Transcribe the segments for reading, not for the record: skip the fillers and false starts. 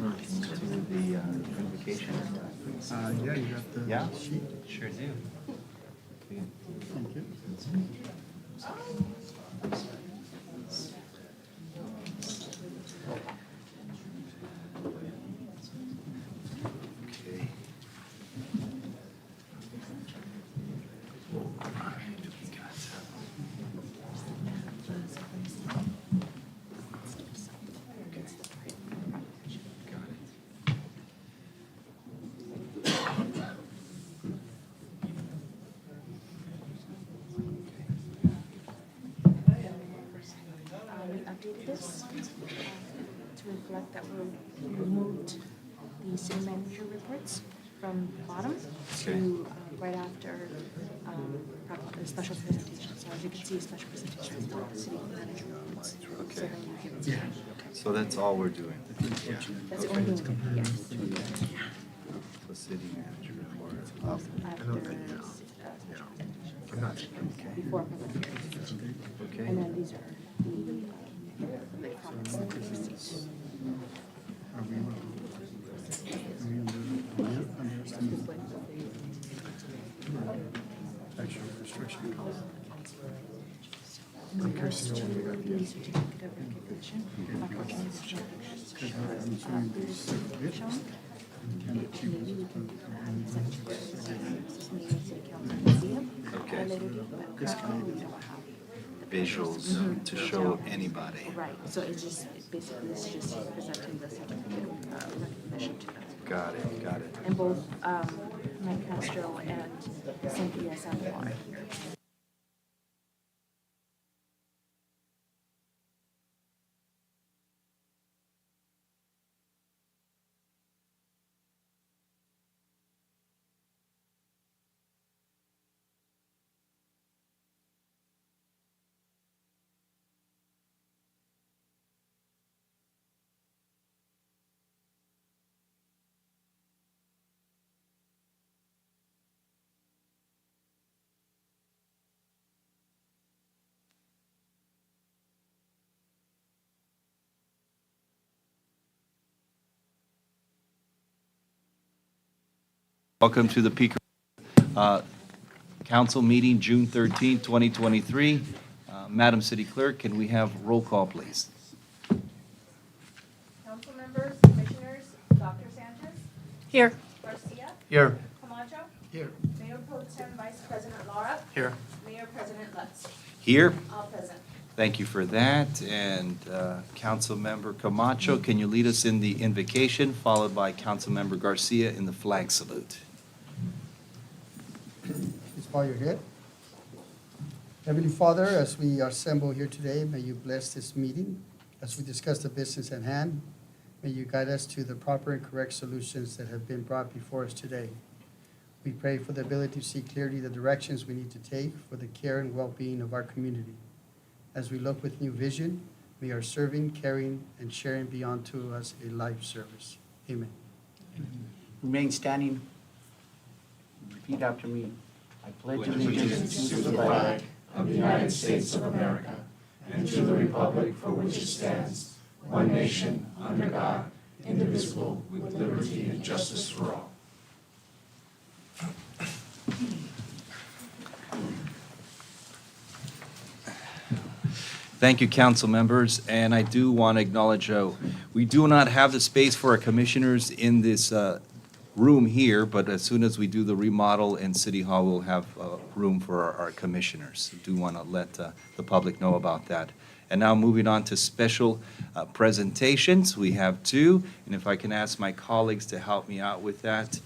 to the invocation, please? Yeah, you got the Yeah? sheet. Sure do. Thank you. Okay. All right, we got. Okay. Got it. We updated this to reflect that we removed the city manager reports from the bottom to right after the special presentation. So as you can see, a special presentation is not the city manager reports. So Okay. then you give it to them. So that's all we're doing? That's the only thing, yes. The city manager report. After special presentation. Before public hearing. Okay. And then these are the comments that we received. Are we under actual restriction? I'm curious to know when we got the Certificate of recognition. Unfortunately, it's shown. I'm assuming there's it. Shown. And the chief Maybe we can send it to the city council and see them Okay. at a later date, but currently we don't have the Visuals to show anybody. Right, so it's just, basically, it's just presenting the certificate of recognition to them. Got it, got it. And both Mike Castro and Cynthia Sandoval are here. Welcome to the Peak Council meeting, June 13, 2023. Madam City Clerk, can we have roll call, please? Council members, commissioners, Dr. Sanchez, Here. Garcia, Here. Camacho, Here. Mayor Pro Tem Vice President Lara, Here. Mayor President Lutz, Here. all present. Thank you for that. And Councilmember Camacho, can you lead us in the invocation, followed by Councilmember Garcia in the flag salute? Please bow your head. Heavenly Father, as we assemble here today, may you bless this meeting. As we discuss the business at hand, may you guide us to the proper and correct solutions that have been brought before us today. We pray for the ability to see clearly the directions we need to take for the care and well-being of our community. As we look with new vision, may our serving, caring, and sharing be unto us a life service. Amen. Remain standing. Repeat after me. I pledge allegiance to the flag of the United States of America and to the republic for which it stands, one nation, under God, indivisible, with liberty and justice for all. Thank you, council members, and I do want to acknowledge, we do not have the space for our commissioners in this room here, but as soon as we do the remodel in City Hall, we'll have room for our commissioners. I do want to let the public know about that. And now moving on to special presentations, we have two, and if I can ask my colleagues to help me out with that.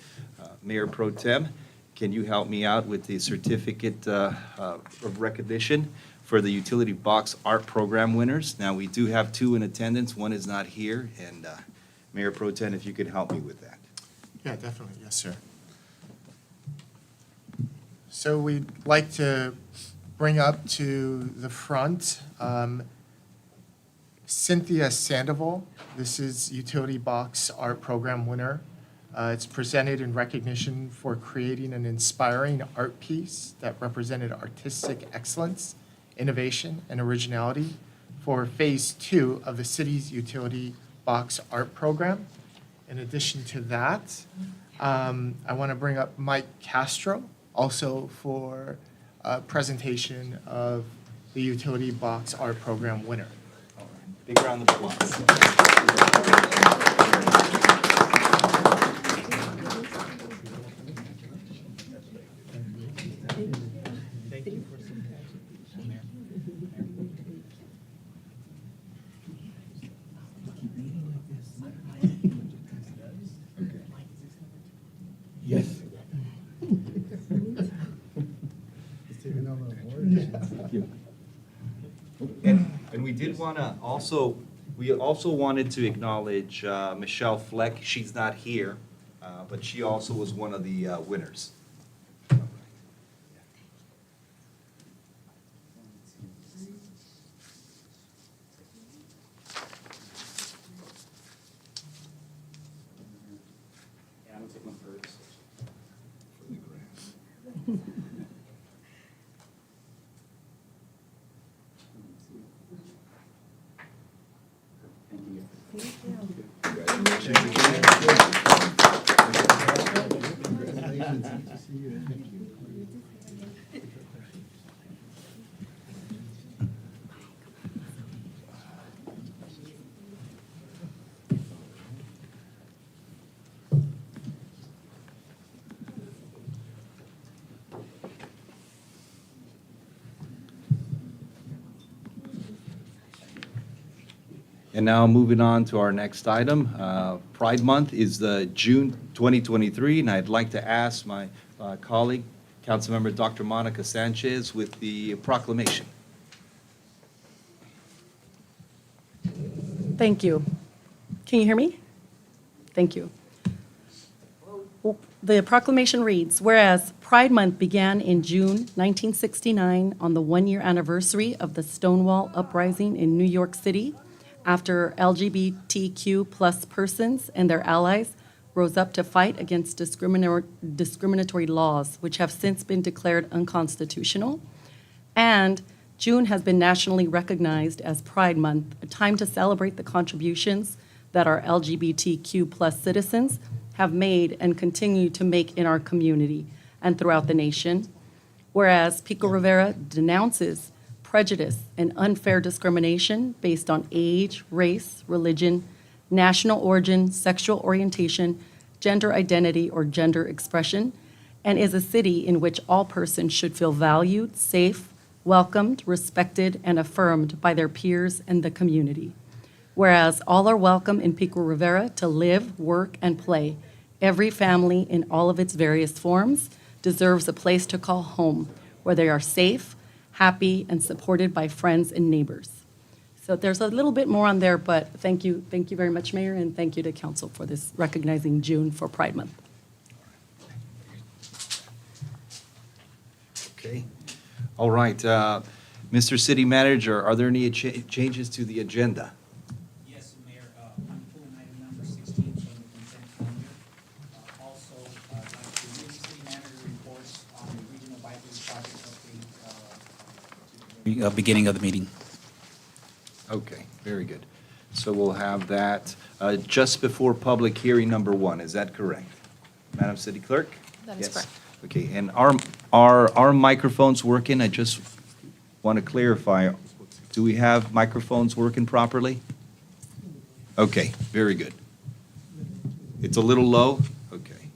Mayor Pro Tem, can you help me out with the certificate of recognition for the Utility Box Art Program winners? Now, we do have two in attendance, one is not here, and Mayor Pro Tem, if you could help me with that. Yeah, definitely. Yes, sir. So we'd like to bring up to the front Cynthia Sandoval. This is Utility Box Art Program winner. It's presented in recognition for creating an inspiring art piece that represented artistic excellence, innovation, and originality for Phase 2 of the city's Utility Box Art Program. In addition to that, I want to bring up Mike Castro, also for a presentation of the Utility Box Art Program winner. Big round of applause. Thank you. Yes. It's taking all the awards. And we did want to also, we also wanted to acknowledge Michelle Fleck. She's not here, but she also was one of the winners. Yeah, I'm gonna take one first. Thank you. Congratulations. Good to see you. Thank you. And now moving on to our next item. Pride Month is June 2023, and I'd like to ask my colleague, Councilmember Dr. Monica Sanchez, with the proclamation. Thank you. Can you hear me? Thank you. The proclamation reads, whereas Pride Month began in June 1969 on the one-year anniversary of the Stonewall Uprising in New York City, after LGBTQ plus persons and their allies rose up to fight against discriminatory laws, which have since been declared unconstitutional. And June has been nationally recognized as Pride Month, a time to celebrate the contributions that our LGBTQ plus citizens have made and continue to make in our community and throughout the nation. Whereas Pico Rivera denounces prejudice and unfair discrimination based on age, race, religion, national origin, sexual orientation, gender identity, or gender expression, and is a city in which all persons should feel valued, safe, welcomed, respected, and affirmed by their peers and the community. Whereas all are welcome in Pico Rivera to live, work, and play, every family in all of its various forms deserves a place to call home, where they are safe, happy, and supported by friends and neighbors. So there's a little bit more on there, but thank you very much, Mayor, and thank you to Council for this recognizing June for Pride Month. Okay. All right. Mr. City Manager, are there any changes to the agenda? Yes, Mayor, I'm pulling item number 16 from the consent calendar. Also, I'd like to read the city manager reports on the regional bikeway project update. Beginning of the meeting. Okay, very good. So we'll have that just before public hearing number 1. Is that correct? Madam City Clerk? That is Yes. correct. Okay, and our microphones working? I just want to clarify. Do we have microphones working properly? Okay, very good. It's a little low? Okay.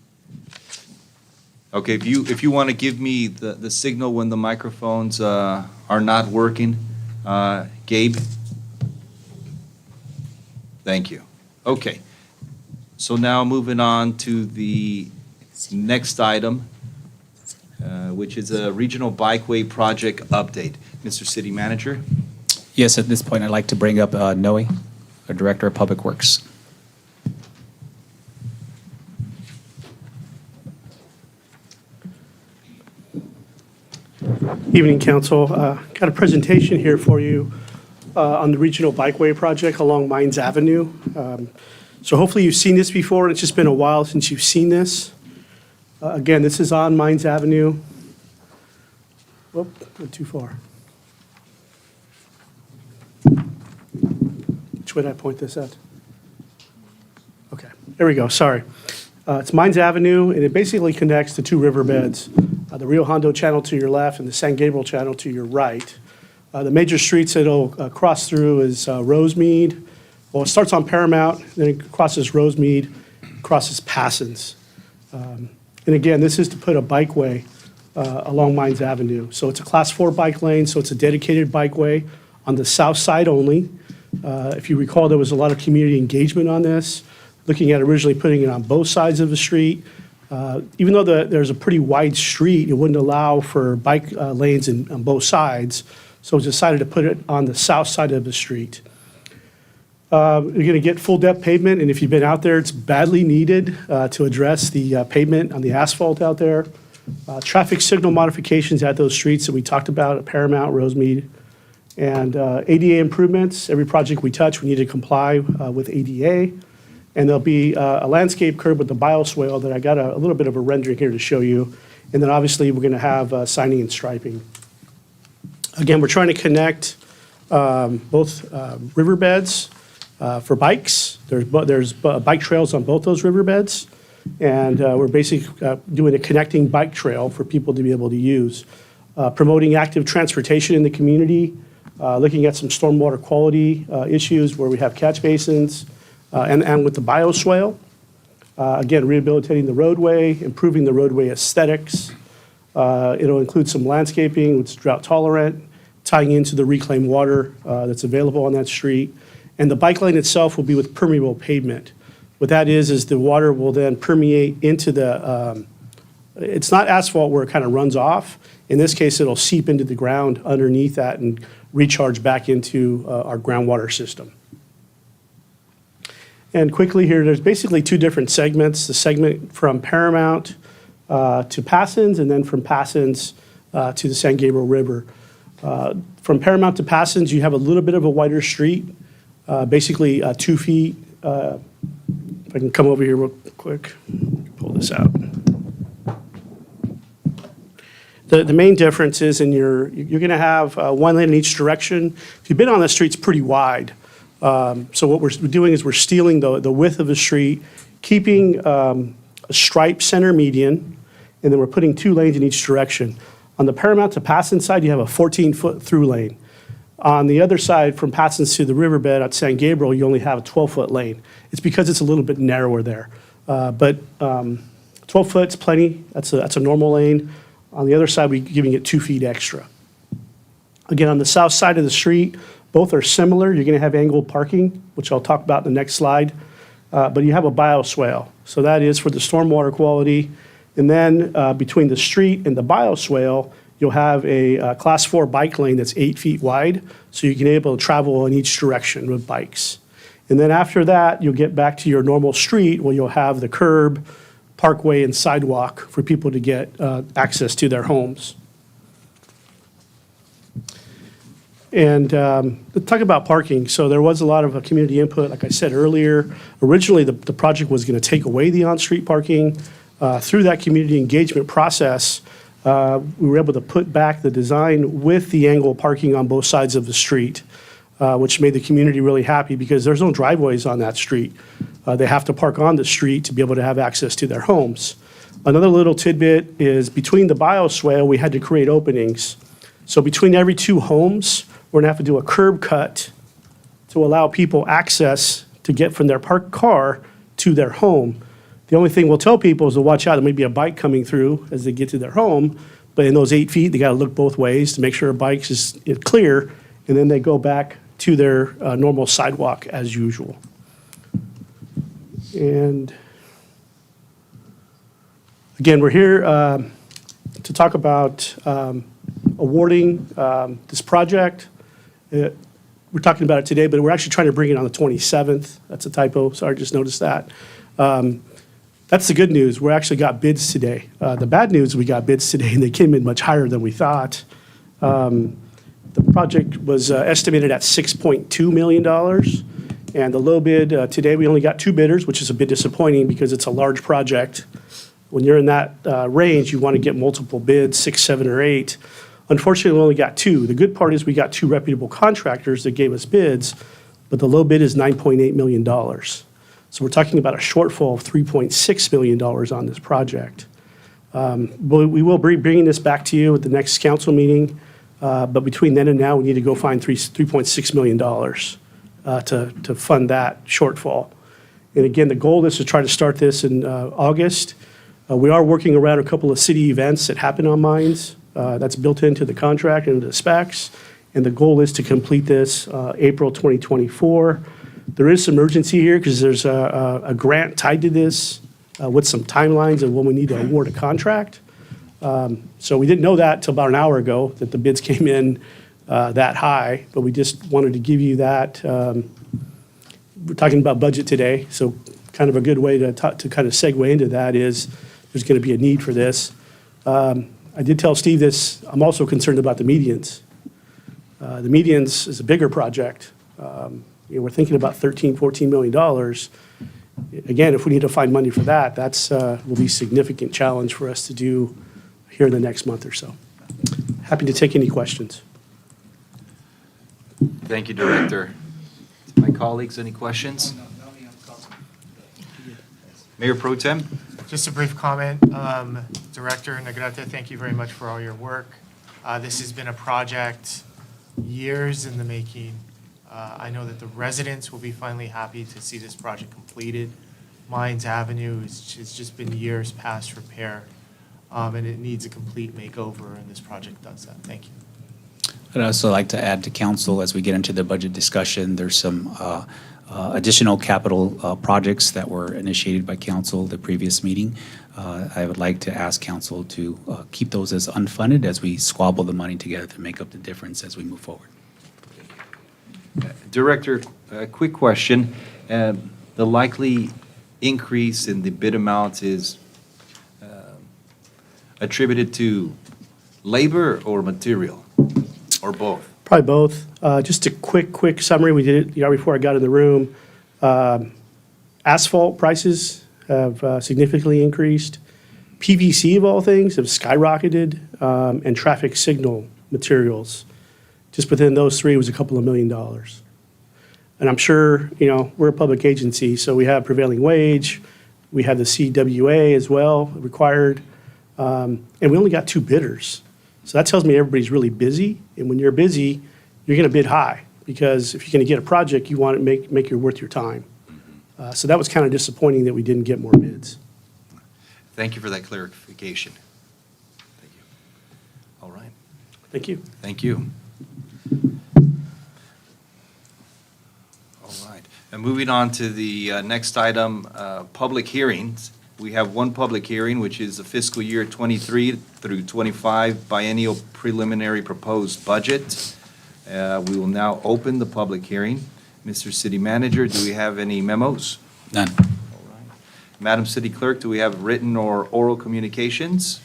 Okay, if you want to give me the signal when the microphones are not working, Gabe? Thank you. Okay. So now moving on to the next item, which is a regional bikeway project update. Mr. City Manager? Yes, at this point, I'd like to bring up Noe, our Director of Public Works. Evening, Council. Got a presentation here for you on the Regional Bikeway Project along Mines Avenue. So hopefully you've seen this before, and it's just been a while since you've seen this. Again, this is on Mines Avenue. Whoop, went too far. Which way did I point this at? Okay. there we go, sorry. It's Mines Avenue, and it basically connects the two riverbeds, the Rio Hondo Channel to your left and the San Gabriel Channel to your right. The major streets that it'll cross through is Rosemead. Well, it starts on Paramount, then it crosses Rosemead, crosses Passons. And again, this is to put a bikeway along Mines Avenue. So it's a Class 4 bike lane, so it's a dedicated bikeway on the south side only. If you recall, there was a lot of community engagement on this, looking at originally putting it on both sides of the street. Even though there's a pretty wide street, it wouldn't allow for bike lanes on both sides, so it was decided to put it on the south side of the street. You're going to get full-depth pavement, and if you've been out there, it's badly needed to address the pavement on the asphalt out there. Traffic signal modifications at those streets that we talked about at Paramount, Rosemead, and ADA improvements. Every project we touch, we need to comply with ADA. And there'll be a landscape curb with the bioswale that I got a little bit of a rendering here to show you. And then obviously, we're going to have signing and striping. Again, we're trying to connect both riverbeds for bikes. There's bike trails on both those riverbeds. And we're basically doing a connecting bike trail for people to be able to use. Promoting active transportation in the community, looking at some stormwater quality issues where we have catch basins, and with the bioswale. Again, rehabilitating the roadway, improving the roadway aesthetics. It'll include some landscaping, which is drought tolerant, tying into the reclaimed water that's available on that street. And the bike lane itself will be with permeable pavement. What that is the water will then permeate into the, it's not asphalt where it kind of runs off. In this case, it'll seep into the ground underneath that and recharge back into our groundwater system. And quickly here, there's basically two different segments. The segment from Paramount to Passons, and then from Passons to the San Gabriel River. From Paramount to Passons, you have a little bit of a wider street, basically 2 feet. If I can come over here real quick, pull this out. The main difference is you're going to have one lane in each direction. If you've been on the street, it's pretty wide. So what we're doing is we're stealing the width of the street, keeping a striped center median, and then we're putting 2 lanes in each direction. On the Paramount to Passons side, you have a 14-foot through lane. On the other side, from Passons to the riverbed at San Gabriel, you only have a 12-foot lane. It's because it's a little bit narrower there. But 12 foot's plenty. That's a normal lane. On the other side, we're giving it 2 feet extra. Again, on the south side of the street, both are similar. You're going to have angled parking, which I'll talk about in the next slide. But you have a bioswale. So that is for the stormwater quality. And then between the street and the bioswale, you'll have a Class 4 bike lane that's 8 feet wide. So you can be able to travel in each direction with bikes. And then after that, you'll get back to your normal street where you'll have the curb, parkway, and sidewalk for people to get access to their homes. And let's talk about parking. So there was a lot of community input, like I said earlier. Originally, the project was going to take away the on-street parking. Through that community engagement process, we were able to put back the design with the angle parking on both sides of the street, which made the community really happy because there's no driveways on that street. They have to park on the street to be able to have access to their homes. Another little tidbit is between the bioswale, we had to create openings. So between every 2 homes, we're going to have to do a curb cut to allow people access to get from their parked car to their home. The only thing we'll tell people is to watch out. There may be a bike coming through as they get to their home, but in those 8 feet, they got to look both ways to make sure a bike is clear, and then they go back to their normal sidewalk as usual. And again, we're here to talk about awarding this project. We're talking about it today, but we're actually trying to bring it on the 27th. That's a typo. Sorry, just noticed that. That's the good news. We actually got bids today. The bad news, we got bids today, and they came in much higher than we thought. The project was estimated at $6.2 million, and the low bid today, we only got 2 bidders, which is a bit disappointing because it's a large project. When you're in that range, you want to get multiple bids, 6, 7, or 8. Unfortunately, we only got 2. The good part is we got 2 reputable contractors that gave us bids, but the low bid is $9.8 million. So we're talking about a shortfall of $3.6 million on this project. But we will be bringing this back to you at the next council meeting. But between then and now, we need to go find $3.6 million to fund that shortfall. And again, the goal is to try to start this in August. We are working around a couple of city events that happen on mines. That's built into the contract and the specs. And the goal is to complete this April 2024. There is some urgency here because there's a grant tied to this with some timelines of when we need to award a contract. So we didn't know that until about an hour ago, that the bids came in that high, but we just wanted to give you that. We're talking about budget today, so kind of a good way to kind of segue into that is there's going to be a need for this. I did tell Steve this, I'm also concerned about the medians. The medians is a bigger project. We're thinking about $13-14 million. Again, if we need to find money for that, that's will be a significant challenge for us to do here in the next month or so. Happy to take any questions. Thank you, Director. My colleagues, any questions? Mayor Pro Tem? Just a brief comment. Director Negrete, thank you very much for all your work. This has been a project years in the making. I know that the residents will be finally happy to see this project completed. Mines Avenue has just been years past repair, and it needs a complete makeover, and this project does that. Thank you. I'd also like to add to council, as we get into the budget discussion, there's some additional capital projects that were initiated by council the previous meeting. I would like to ask council to keep those as unfunded as we squabble the money together to make up the difference as we move forward. Director, a quick question. The likely increase in the bid amount is attributed to labor or material, or both? Probably both. Just a quick summary. We did it before I got in the room. Asphalt prices have significantly increased. PVC, of all things, have skyrocketed, and traffic signal materials. Just within those three was a couple of $1 million. And I'm sure, we're a public agency, so we have prevailing wage, we have the CWA as well required, and we only got 2 bidders. So that tells me everybody's really busy, and when you're busy, you're going to bid high, because if you're going to get a project, you want to make it worth your time. So that was kind of disappointing that we didn't get more bids. Thank you for that clarification. Thank you. All right. Thank you. Thank you. All right. And moving on to the next item, public hearings. We have one public hearing, which is the fiscal year 23 through 25 biennial preliminary proposed budget. We will now open the public hearing. Mr. City Manager, do we have any memos? None. All right. Madam City Clerk, do we have written or oral communications?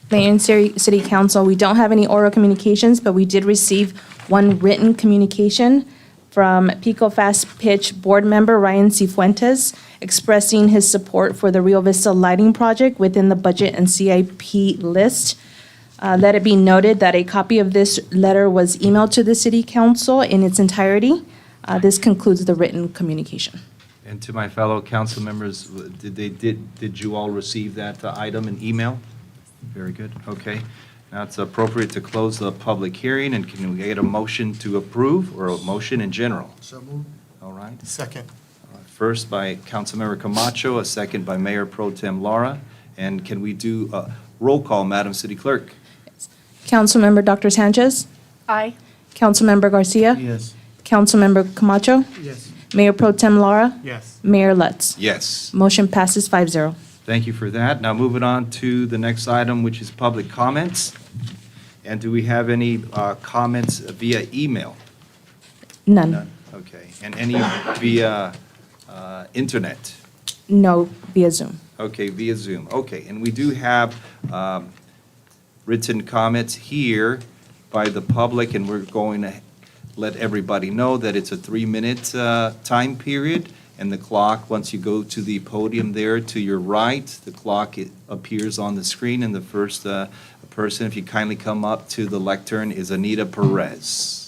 Mayor and City Council, we don't have any oral communications, but we did receive one written communication from Pico Fast Pitch Board Member Ryan Cifuentes expressing his support for the Rio Vista Lighting Project within the budget and CIP list. Let it be noted that a copy of this letter was emailed to the City Council in its entirety. This concludes the written communication. And to my fellow council members, did you all receive that item in email? Very good, okay. Now it's appropriate to close the public hearing, and can we get a motion to approve, or a motion in general? So moved. All right. Second. First by Councilmember Camacho, a second by Mayor Pro Tem Lara. And can we do a roll call, Madam City Clerk? Councilmember Dr. Sanchez? Aye. Councilmember Garcia? Yes. Councilmember Camacho? Yes. Mayor Pro Tem Lara? Yes. Mayor Lutz? Yes. Motion passes 5-0. Thank you for that. Now moving on to the next item, which is public comments. And do we have any comments via email? None. Okay. And any via internet? No, via Zoom. Okay, via Zoom. Okay, and we do have written comments here by the public, and we're going to let everybody know that it's a 3-minute time period, and the clock, once you go to the podium there to your right, the clock appears on the screen, and the first person, if you kindly come up to the lectern, is Anita Perez.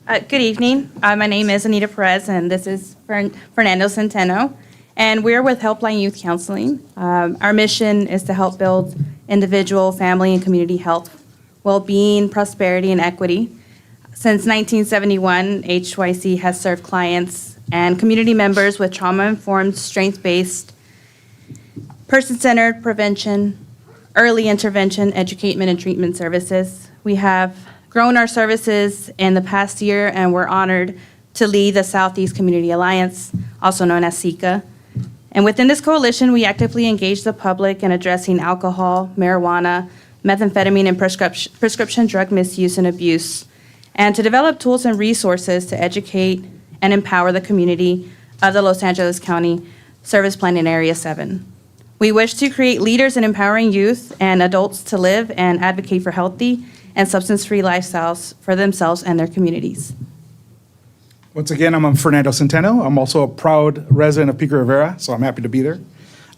Good evening. My name is Anita Perez, and this is Fernando Centeno. And we're with Helpline Youth Counseling. Our mission is to help build individual, family, and community health, well-being, prosperity, and equity. Since 1971, HYC has served clients and community members with trauma-informed, strength-based, person-centered prevention, early intervention, education, and treatment services. We have grown our services in the past year, and we're honored to lead the Southeast Community Alliance, also known as SECA. And within this coalition, we actively engage the public in addressing alcohol, marijuana, methamphetamine, and prescription drug misuse and abuse, and to develop tools and resources to educate and empower the community of the Los Angeles County Service Planning Area 7. We wish to create leaders in empowering youth and adults to live and advocate for healthy and substance-free lifestyles for themselves and their communities. Once again, I'm Fernando Centeno. I'm also a proud resident of Pico Rivera, so I'm happy to be there.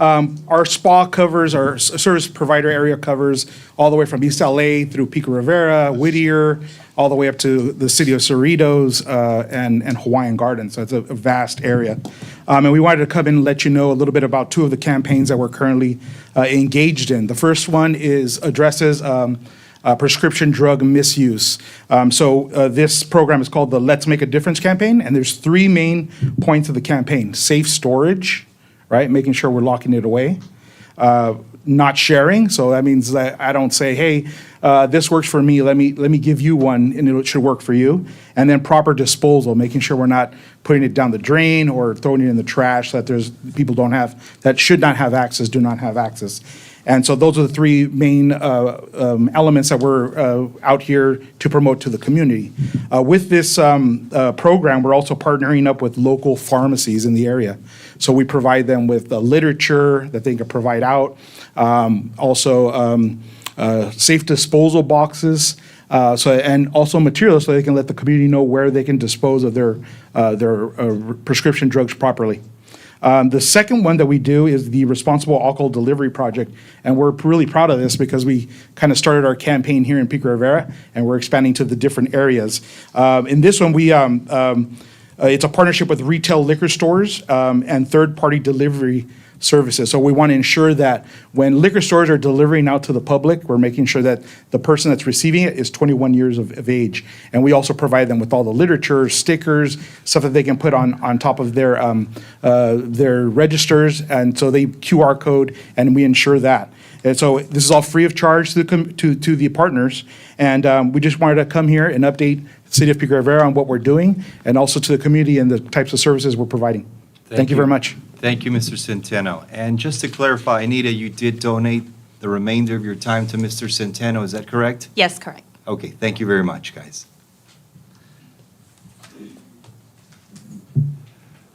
Our spa covers, our service provider area covers all the way from East LA through Pico Rivera, Whittier, all the way up to the city of Cerritos and Hawaiian Gardens. So it's a vast area. And we wanted to come in and let you know a little bit about two of the campaigns that we're currently engaged in. The first one addresses prescription drug misuse. This program is called the Let's Make a Difference campaign, and there's three main points of the campaign. Safe storage, right? Making sure we're locking it away. Not sharing, so that means that I don't say, hey, this works for me, let me give you one, and it should work for you. And then proper disposal, making sure we're not putting it down the drain or throwing it in the trash, that there's people that should not have access, do not have access. And so those are the three main elements that we're out here to promote to the community. With this program, we're also partnering up with local pharmacies in the area. So we provide them with literature that they can provide out, safe disposal boxes, and also materials so they can let the community know where they can dispose of their prescription drugs properly. The second one that we do is the Responsible Alcohol Delivery Project, and we're really proud of this because we kind of started our campaign here in Pico Rivera, and we're expanding to the different areas. In this one, it's a partnership with retail liquor stores and third-party delivery services. So we want to ensure that when liquor stores are delivering out to the public, we're making sure that the person that's receiving it is 21 years of age. And we also provide them with all the literature, stickers, stuff that they can put on top of their registers, and so they QR code, and we ensure that. And so this is all free of charge to the partners, and we just wanted to come here and update the City of Pico Rivera on what we're doing, and also to the community and the types of services we're providing. Thank you very much. Thank you, Mr. Centeno. And just to clarify, Anita, you did donate the remainder of your time to Mr. Centeno, is that correct? Yes, correct. Okay, thank you very much, guys.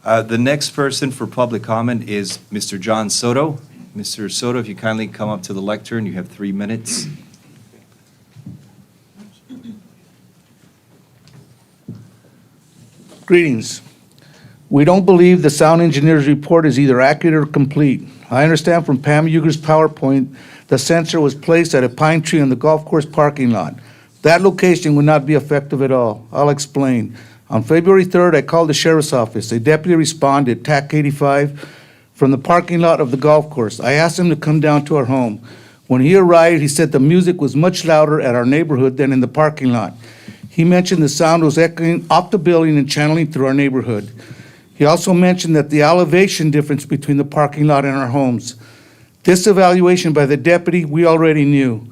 The next person for public comment is Mr. John Soto. Mr. Soto, if you kindly come up to the lectern, you have 3 minutes. Greetings. We don't believe the sound engineer's report is either accurate or complete. I understand from Pam Yuger's PowerPoint, the sensor was placed at a pine tree in the golf course parking lot. That location would not be effective at all. I'll explain. On February 3rd, I called the sheriff's office. A deputy responded, TAC 85, from the parking lot of the golf course. I asked him to come down to our home. When he arrived, he said the music was much louder at our neighborhood than in the parking lot. He mentioned the sound was echoing off the building and channeling through our neighborhood. He also mentioned that the elevation difference between the parking lot and our homes. This evaluation by the deputy, we already knew.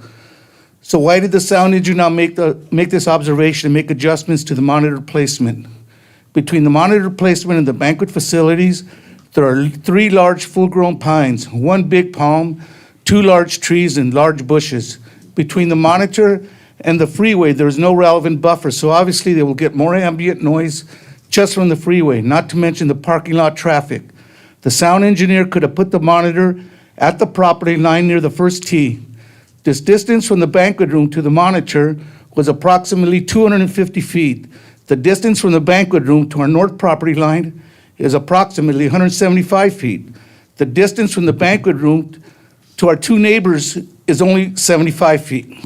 So why did the sound engineer not make this observation and make adjustments to the monitor placement? Between the monitor placement and the banquet facilities, there are 3 large full-grown pines, 1 big palm, 2 large trees, and large bushes. Between the monitor and the freeway, there is no relevant buffer, so obviously they will get more ambient noise just from the freeway, not to mention the parking lot traffic. The sound engineer could have put the monitor at the property line near the first tee. This distance from the banquet room to the monitor was approximately 250 feet. The distance from the banquet room to our north property line is approximately 175 feet. The distance from the banquet room to our 2 neighbors is only 75 feet.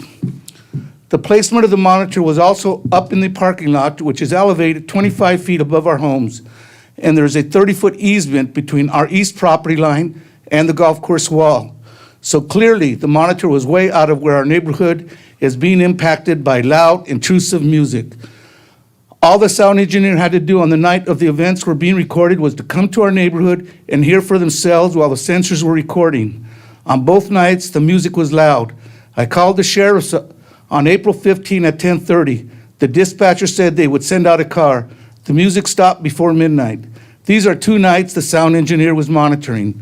The placement of the monitor was also up in the parking lot, which is elevated 25 feet above our homes. And there's a 30-foot easement between our east property line and the golf course wall. So clearly, the monitor was way out of where our neighborhood is being impacted by loud, intrusive music. All the sound engineer had to do on the night of the events were being recorded was to come to our neighborhood and hear for themselves while the sensors were recording. On both nights, the music was loud. I called the sheriff's on April 15 at 10:30. The dispatcher said they would send out a car. The music stopped before midnight. These are 2 nights the sound engineer was monitoring.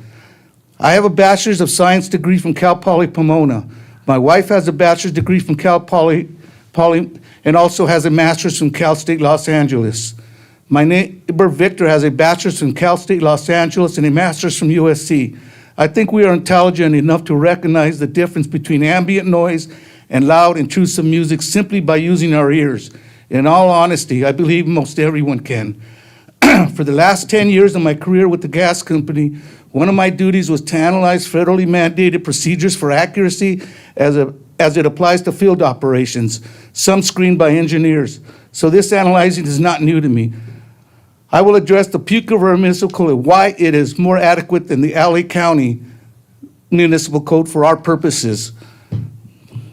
I have a bachelor's of science degree from Cal Poly Pomona. My wife has a bachelor's degree from Cal Poly and also has a master's from Cal State Los Angeles. My neighbor Victor has a bachelor's from Cal State Los Angeles and a master's from USC. I think we are intelligent enough to recognize the difference between ambient noise and loud, intrusive music simply by using our ears. In all honesty, I believe most everyone can. For the last 10 years of my career with the gas company, one of my duties was to analyze federally mandated procedures for accuracy as it applies to field operations, some screened by engineers. So this analyzing is not new to me. I will address the Puka River Municipal Code and why it is more adequate than the LA County Municipal Code for our purposes.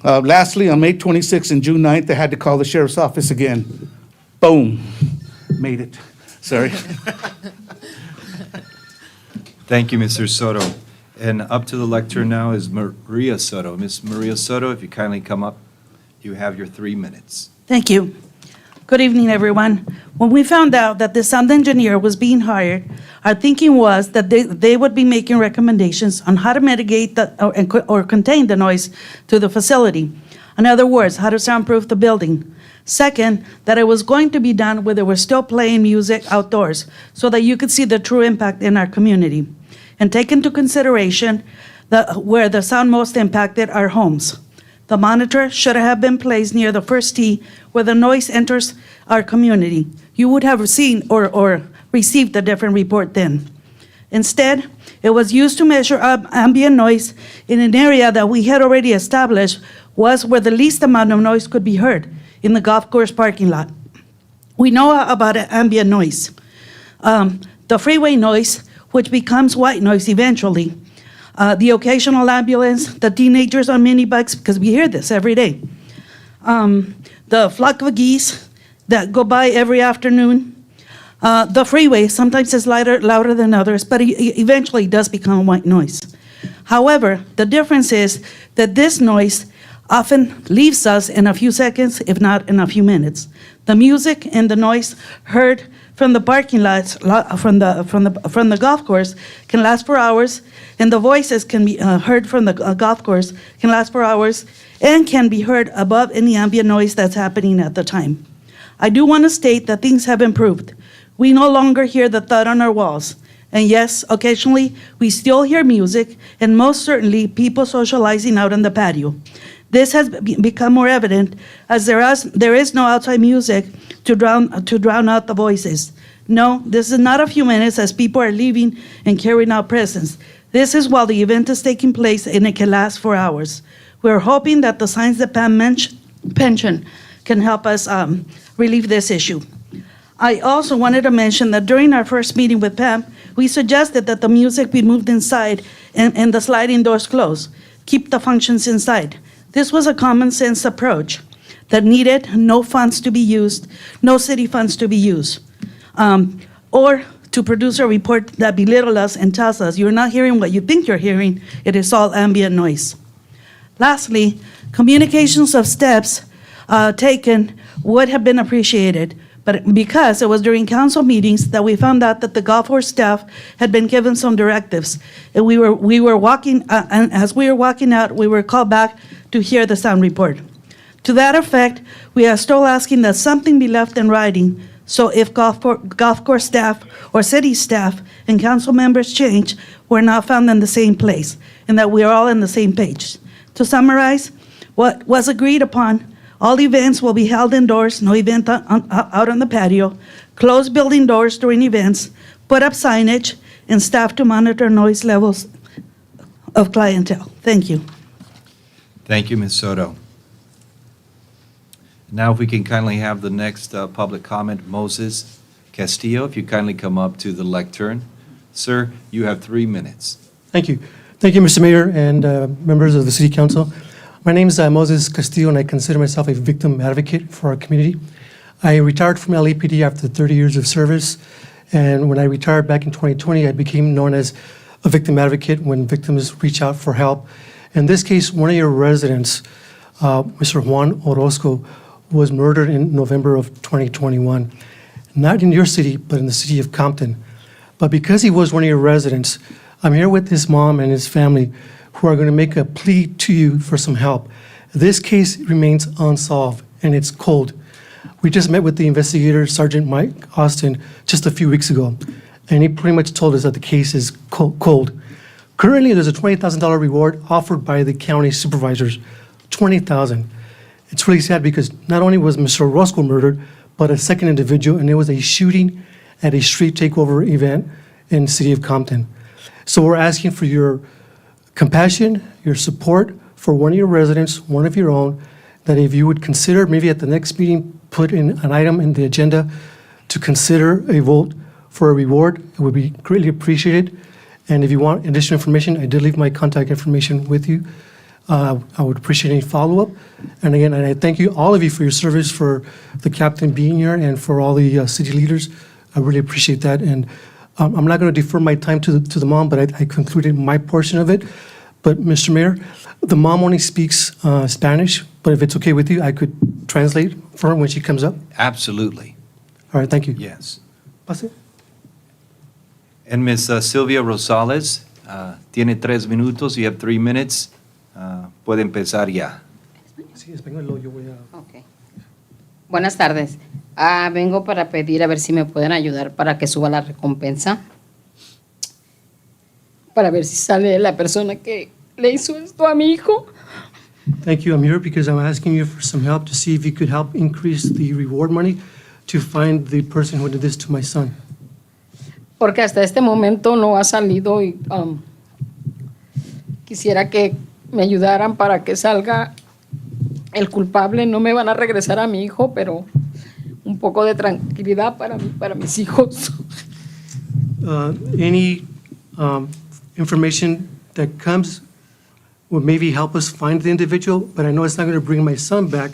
Lastly, on May 26th and June 9th, I had to call the sheriff's office again. Boom, made it. Sorry. Thank you, Mr. Soto. And up to the lectern now is Maria Soto. Ms. Maria Soto, if you kindly come up, you have your 3 minutes. Thank you. Good evening, everyone. When we found out that the sound engineer was being hired, our thinking was that they would be making recommendations on how to mitigate or contain the noise to the facility. In other words, how to soundproof the building. Second, that it was going to be done where they were still playing music outdoors so that you could see the true impact in our community. And take into consideration where the sound most impacted are homes. The monitor should have been placed near the first tee where the noise enters our community. You would have seen or received a different report then. Instead, it was used to measure ambient noise in an area that we had already established was where the least amount of noise could be heard, in the golf course parking lot. We know about ambient noise. The freeway noise, which becomes white noise eventually. The occasional ambulance, the teenagers on mini bikes, because we hear this every day. The flock of geese that go by every afternoon. The freeway sometimes is louder than others, but eventually does become white noise. However, the difference is that this noise often leaves us in a few seconds, if not in a few minutes. The music and the noise heard from the parking lots, from the golf course, can last for hours, and the voices can be heard from the golf course can last for hours, and can be heard above any ambient noise that's happening at the time. I do want to state that things have improved. We no longer hear the thud on our walls. And yes, occasionally, we still hear music, and most certainly, people socializing out on the patio. This has become more evident as there is no outside music to drown out the voices. No, this is not a few minutes as people are leaving and carrying out presents. This is while the event is taking place and it can last for hours. We're hoping that the signs that Pam mentioned can help us relieve this issue. I also wanted to mention that during our first meeting with Pam, we suggested that the music be moved inside and the sliding doors closed. Keep the functions inside. This was a common sense approach that needed no funds to be used, no city funds to be used, or to produce a report that belittles us and tells us you're not hearing what you think you're hearing, it is all ambient noise. Lastly, communications of steps taken would have been appreciated, but because it was during council meetings that we found out that the golf course staff had been given some directives, and we were walking, and as we were walking out, we were called back to hear the sound report. To that effect, we are still asking that something be left in writing, so if golf course staff or city staff and council members change, we're not found in the same place, and that we are all on the same page. To summarize, what was agreed upon, all events will be held indoors, no event out on the patio, close building doors during events, put up signage, and staff to monitor noise levels of clientele. Thank you. Thank you, Ms. Soto. Now, if we can kindly have the next public comment, Moses Castillo, if you kindly come up to the lectern. Sir, you have 3 minutes. Thank you. Thank you, Mr. Mayor and members of the City Council. My name is Moses Castillo, and I consider myself a victim advocate for our community. I retired from LAPD after 30 years of service, and when I retired back in 2020, I became known as a victim advocate when victims reach out for help. In this case, one of your residents, Mr. Juan Orozco, was murdered in November of 2021, not in your city, but in the city of Compton. But because he was one of your residents, I'm here with his mom and his family who are going to make a plea to you for some help. This case remains unsolved, and it's cold. We just met with the investigator, Sergeant Mike Austin, just a few weeks ago, and he pretty much told us that the case is cold. Currently, there's a $20,000 reward offered by the county supervisors, $20,000. It's really sad because not only was Mr. Orozco murdered, but a second individual, and it was a shooting at a street takeover event in the city of Compton. So we're asking for your compassion, your support for one of your residents, one of your own, that if you would consider, maybe at the next meeting, put in an item in the agenda to consider a vote for a reward, it would be greatly appreciated. And if you want additional information, I did leave my contact information with you. I would appreciate any follow-up. And again, I thank you, all of you, for your service, for the captain being here, and for all the city leaders. I really appreciate that. And I'm not going to defer my time to the mom, but I concluded my portion of it. But, Mr. Mayor, the mom only speaks Spanish, but if it's okay with you, I could translate for her when she comes up. Absolutely. All right, thank you. Yes. Pase. And Ms. Silvia Rosales, tiene 3 minutos. You have 3 minutes. Puede empezar ya. Sí, español, luego yo voy a... Ok. Buenas tardes. Vengo para pedir a ver si me pueden ayudar para que suba la recompensa. Para ver si sale la persona que le hizo esto a mi hijo. Thank you. I'm here because I'm asking you for some help to see if you could help increase the reward money to find the person who did this to my son. Porque hasta este momento no ha salido y quisiera que me ayudaran para que salga el culpable. No me van a regresar a mi hijo, pero un poco de tranquilidad para mí, para mis hijos. Any information that comes would maybe help us find the individual, but I know it's not going to bring my son back,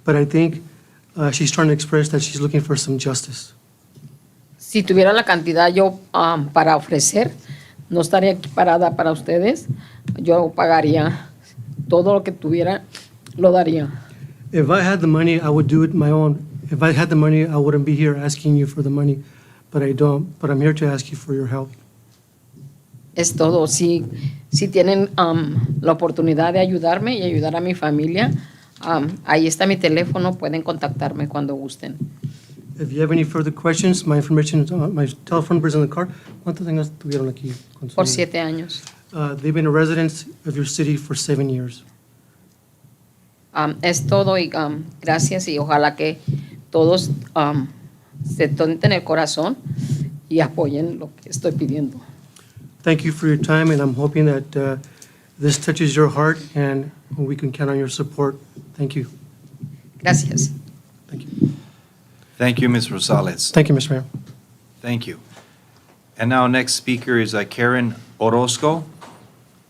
but I think she's trying to express that she's looking for some justice. Si tuviera la cantidad yo para ofrecer, no estaría aquí parada para ustedes. Yo pagaría todo lo que tuviera, lo daría. If I had the money, I would do it my own. If I had the money, I wouldn't be here asking you for the money, but I don't. But I'm here to ask you for your help. Es todo. Si tienen la oportunidad de ayudarme y ayudar a mi familia, ahí está mi teléfono, pueden contactarme cuando gusten. If you have any further questions, my information, my telephone number is in the card. ¿Cuántos años tuvieron aquí? Por 7 años. They've been a resident of your city for 7 years. Es todo y gracias y ojalá que todos se tomen el corazón y apoyen lo que estoy pidiendo. Thank you for your time, and I'm hoping that this touches your heart and we can count on your support. Thank you. Gracias. Thank you. Thank you, Ms. Rosales. Thank you, Mr. Mayor. Thank you. And now next speaker is Karen Orozco.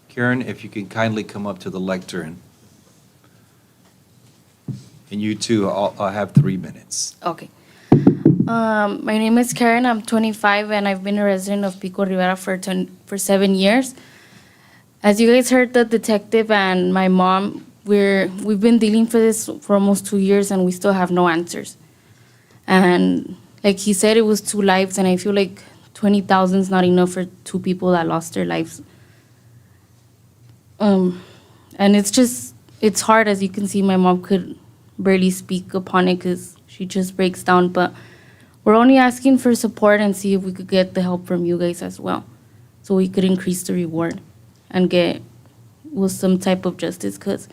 Karen, if you can kindly come up to the lectern. And you too have 3 minutes. Okay. My name is Karen. I'm 25, and I've been a resident of Pico Rivera for 7 years. As you guys heard, the detective and my mom, we've been dealing for this for almost 2 years, and we still have no answers. And like he said, it was 2 lives, and I feel like 20,000 is not enough for 2 people that lost their lives. And it's hard. As you can see, my mom could barely speak upon it because she just breaks down. But we're only asking for support and see if we could get the help from you guys as well, so we could increase the reward and get with some type of justice. Because,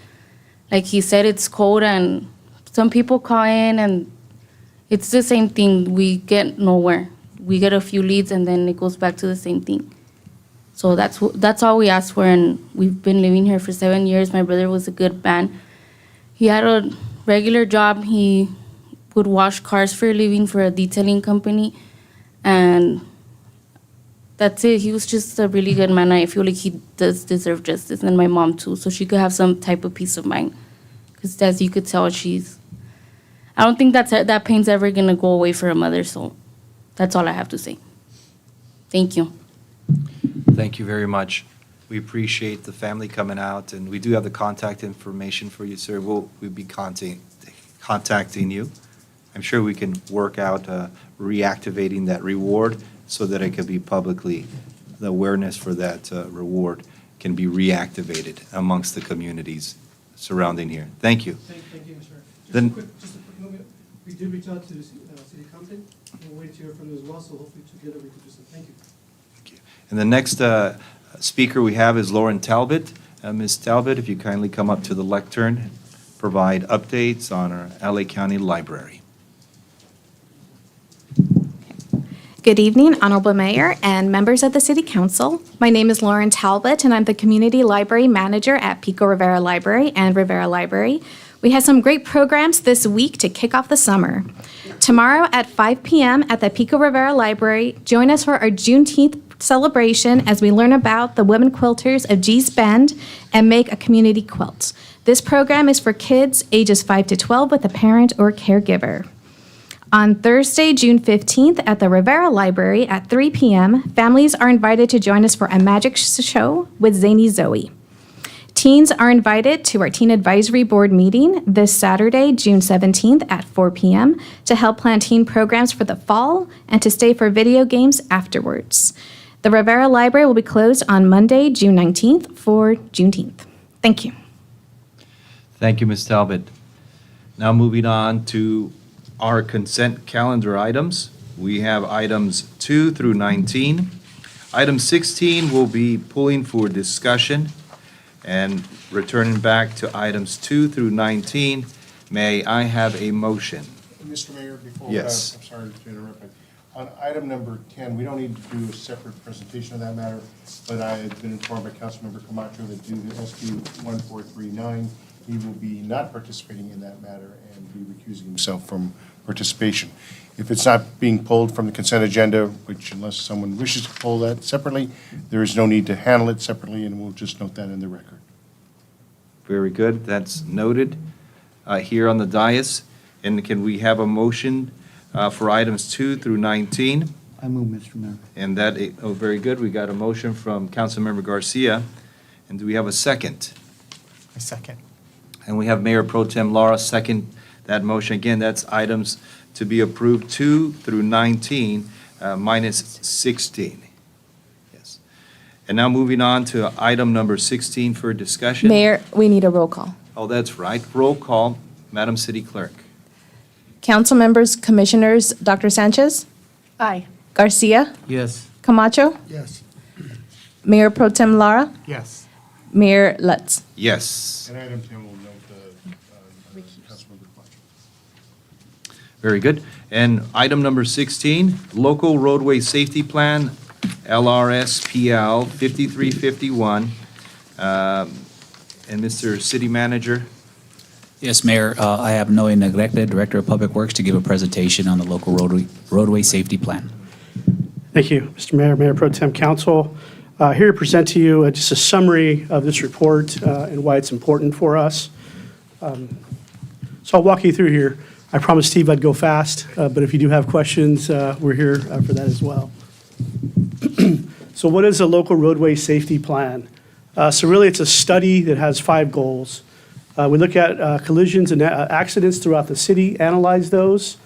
like he said, it's cold, and some people call in, and it's the same thing. We get nowhere. We get a few leads, and then it goes back to the same thing. So that's all we asked for, and we've been living here for 7 years. My brother was a good man. He had regular job. He would wash cars for a living for a detailing company. And that's it. He was just a really good man. I feel like he does deserve justice, and my mom too, so she could have some type of peace of mind. Because as you could tell, I don't think that pain's ever gonna go away for a mother, so that's all I have to say. Thank you. Thank you very much. We appreciate the family coming out, and we do have the contact information for you, sir. We'll be contacting you. I'm sure we can work out reactivating that reward so that it can be publicly, the awareness for that reward can be reactivated amongst the communities surrounding here. Thank you. Thank you, sir. Then- Just a quick moment. We did reach out to City Council. We'll wait to hear from them as well, so hopefully together we can do some. Thank you. And the next speaker we have is Lauren Talbot. Ms. Talbot, if you kindly come up to the lectern, provide updates on our LA County Library. Good evening, Honorable Mayor and members of the City Council. My name is Lauren Talbot, and I'm the Community Library Manager at Pico Rivera Library and Rivera Library. We have some great programs this week to kick off the summer. Tomorrow at 5 p.m. at the Pico Rivera Library, join us for our Juneteenth celebration as we learn about the women quilters of Gee's Bend and make a community quilt. This program is for kids ages 5 to 12 with a parent or caregiver. On Thursday, June 15th, at the Rivera Library at 3 p.m., families are invited to join us for a magic show with Zany Zoe. Teens are invited to our Teen Advisory Board meeting this Saturday, June 17th at 4 p.m. to help plan teen programs for the fall and to stay for video games afterwards. The Rivera Library will be closed on Monday, June 19th for Juneteenth. Thank you. Thank you, Ms. Talbot. Now moving on to our consent calendar items. We have items 2 through 19. Item 16 will be pulling for discussion and returning back to items 2 through 19. May I have a motion? Mr. Mayor, before, Yes. I'm sorry to interrupt, but on item number 10, we don't need to do a separate presentation of that matter, but I had been informed by Councilmember Camacho that due to SB 1439, he will be not participating in that matter and be recusing himself from participation. If it's not being pulled from the consent agenda, which unless someone wishes to pull that separately, there is no need to handle it separately, and we'll just note that in the record. Very good, that's noted here on the dais. And can we have a motion for items 2 through 19? I move, Mr. Mayor. And that, very good, we got a motion from Councilmember Garcia. And do we have a second? A second. And we have Mayor Pro Tem Lara second that motion. Again, that's items to be approved 2 through 19, minus 16. Yes. And now moving on to item number 16 for discussion. Mayor, we need a roll call. Oh, that's right. Roll call, Madam City Clerk. Council members, commissioners, Dr. Sanchez, Aye. Garcia, Yes. Camacho, Yes. Mayor Pro Tem Lara, Yes. Mayor Lutz. Yes. And item 10 will note Councilmember Camacho. Very good. And item number 16, Local Roadway Safety Plan, LRSPL 5351. And Mr. City Manager, Yes, Mayor, I have Noe Negrete, Director of Public Works, to give a presentation on the local roadway safety plan. Thank you, Mr. Mayor, Mayor Pro Tem Council. Here to present to you just a summary of this report and why it's important for us. So I'll walk you through here. I promised Steve I'd go fast, but if you do have questions, we're here for that as well. So what is a local roadway safety plan? So really, it's a study that has 5 goals. We look at collisions and accidents throughout the city, analyze those,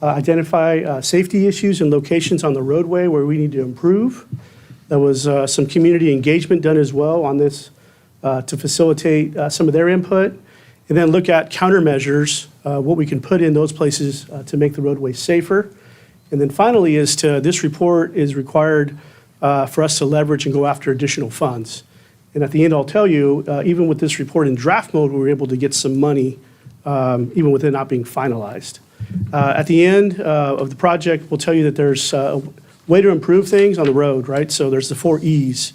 identify safety issues and locations on the roadway where we need to improve. There was some community engagement done as well on this to facilitate some of their input. And then look at countermeasures, what we can put in those places to make the roadway safer. And then finally this report is required for us to leverage and go after additional funds. And at the end, I'll tell you, even with this report in draft mode, we were able to get some money, even with it not being finalized. At the end of the project, we'll tell you that there's a way to improve things on the road, right? So there's the 4 E's.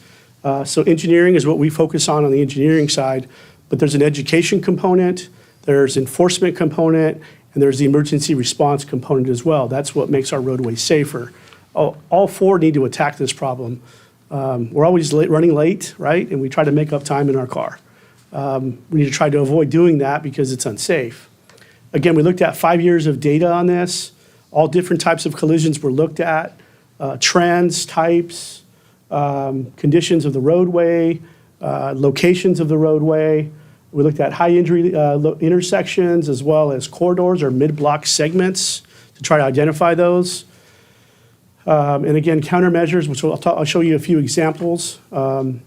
So engineering is what we focus on the engineering side, but there's an education component, there's enforcement component, and there's the emergency response component as well. That's what makes our roadways safer. All four need to attack this problem. We're always running late, right? And we try to make up time in our car. We need to try to avoid doing that because it's unsafe. Again, we looked at 5 years of data on this. All different types of collisions were looked at, trends, types, conditions of the roadway, locations of the roadway. We looked at high injury intersections as well as corridors or mid-block segments to try to identify those. And again, countermeasures, which I'll show you a few examples, and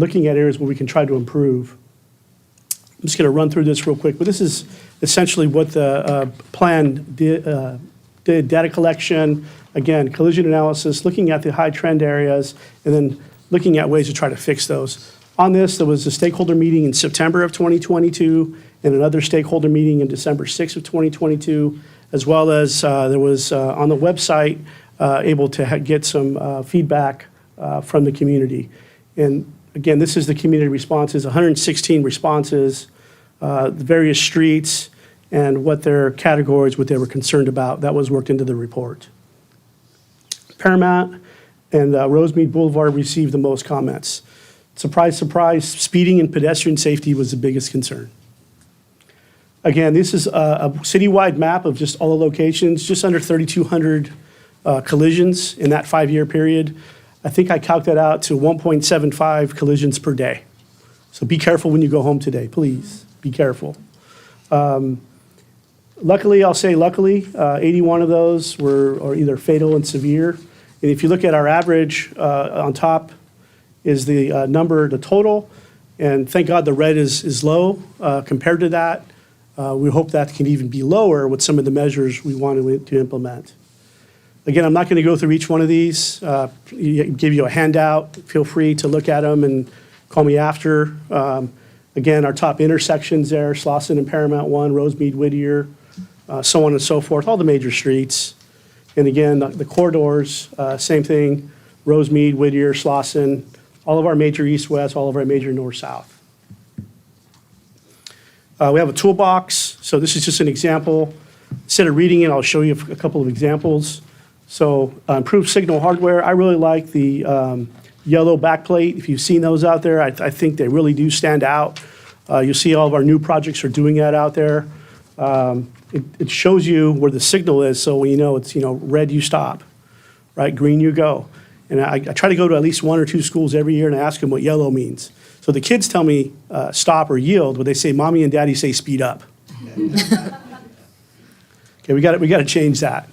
looking at areas where we can try to improve. I'm just going to run through this real quick, but this is essentially what the plan did, data collection, again, collision analysis, looking at the high trend areas, and then looking at ways to try to fix those. On this, there was a stakeholder meeting in September of 2022 and another stakeholder meeting in December 6th of 2022, as well as there was on the website able to get some feedback from the community. And again, this is the community responses, 116 responses, the various streets, and what their categories, what they were concerned about. That was worked into the report. Paramount and Rosemead Boulevard received the most comments. Surprise, surprise, speeding and pedestrian safety was the biggest concern. Again, this is a citywide map of just all the locations, just under 3,200 collisions in that 5-year period. I think I calculated that out to 1.75 collisions per day. So be careful when you go home today, please. Be careful. Luckily, I'll say luckily, 81 of those are either fatal and severe. And if you look at our average on top is the number, the total. And thank God the red is low compared to that. We hope that can even be lower with some of the measures we want to implement. Again, I'm not going to go through each one of these. Give you a handout. Feel free to look at them and call me after. Again, our top intersections there, Slauson and Paramount 1, Rosemead, Whittier, so on and so forth, all the major streets. And again, the corridors, same thing, Rosemead, Whittier, Slauson, all of our major east-west, all of our major north-south. We have a toolbox. So this is just an example. Instead of reading it, I'll show you a couple of examples. So improved signal hardware. I really like the yellow backplate. If you've seen those out there, I think they really do stand out. You'll see all of our new projects are doing that out there. It shows you where the signal is, so when you know it's red, you stop, right? Green, you go. And I try to go to at least 1 or 2 schools every year and I ask them what yellow means. So the kids tell me stop or yield, but they say mommy and daddy say speed up. Okay, we got to change that.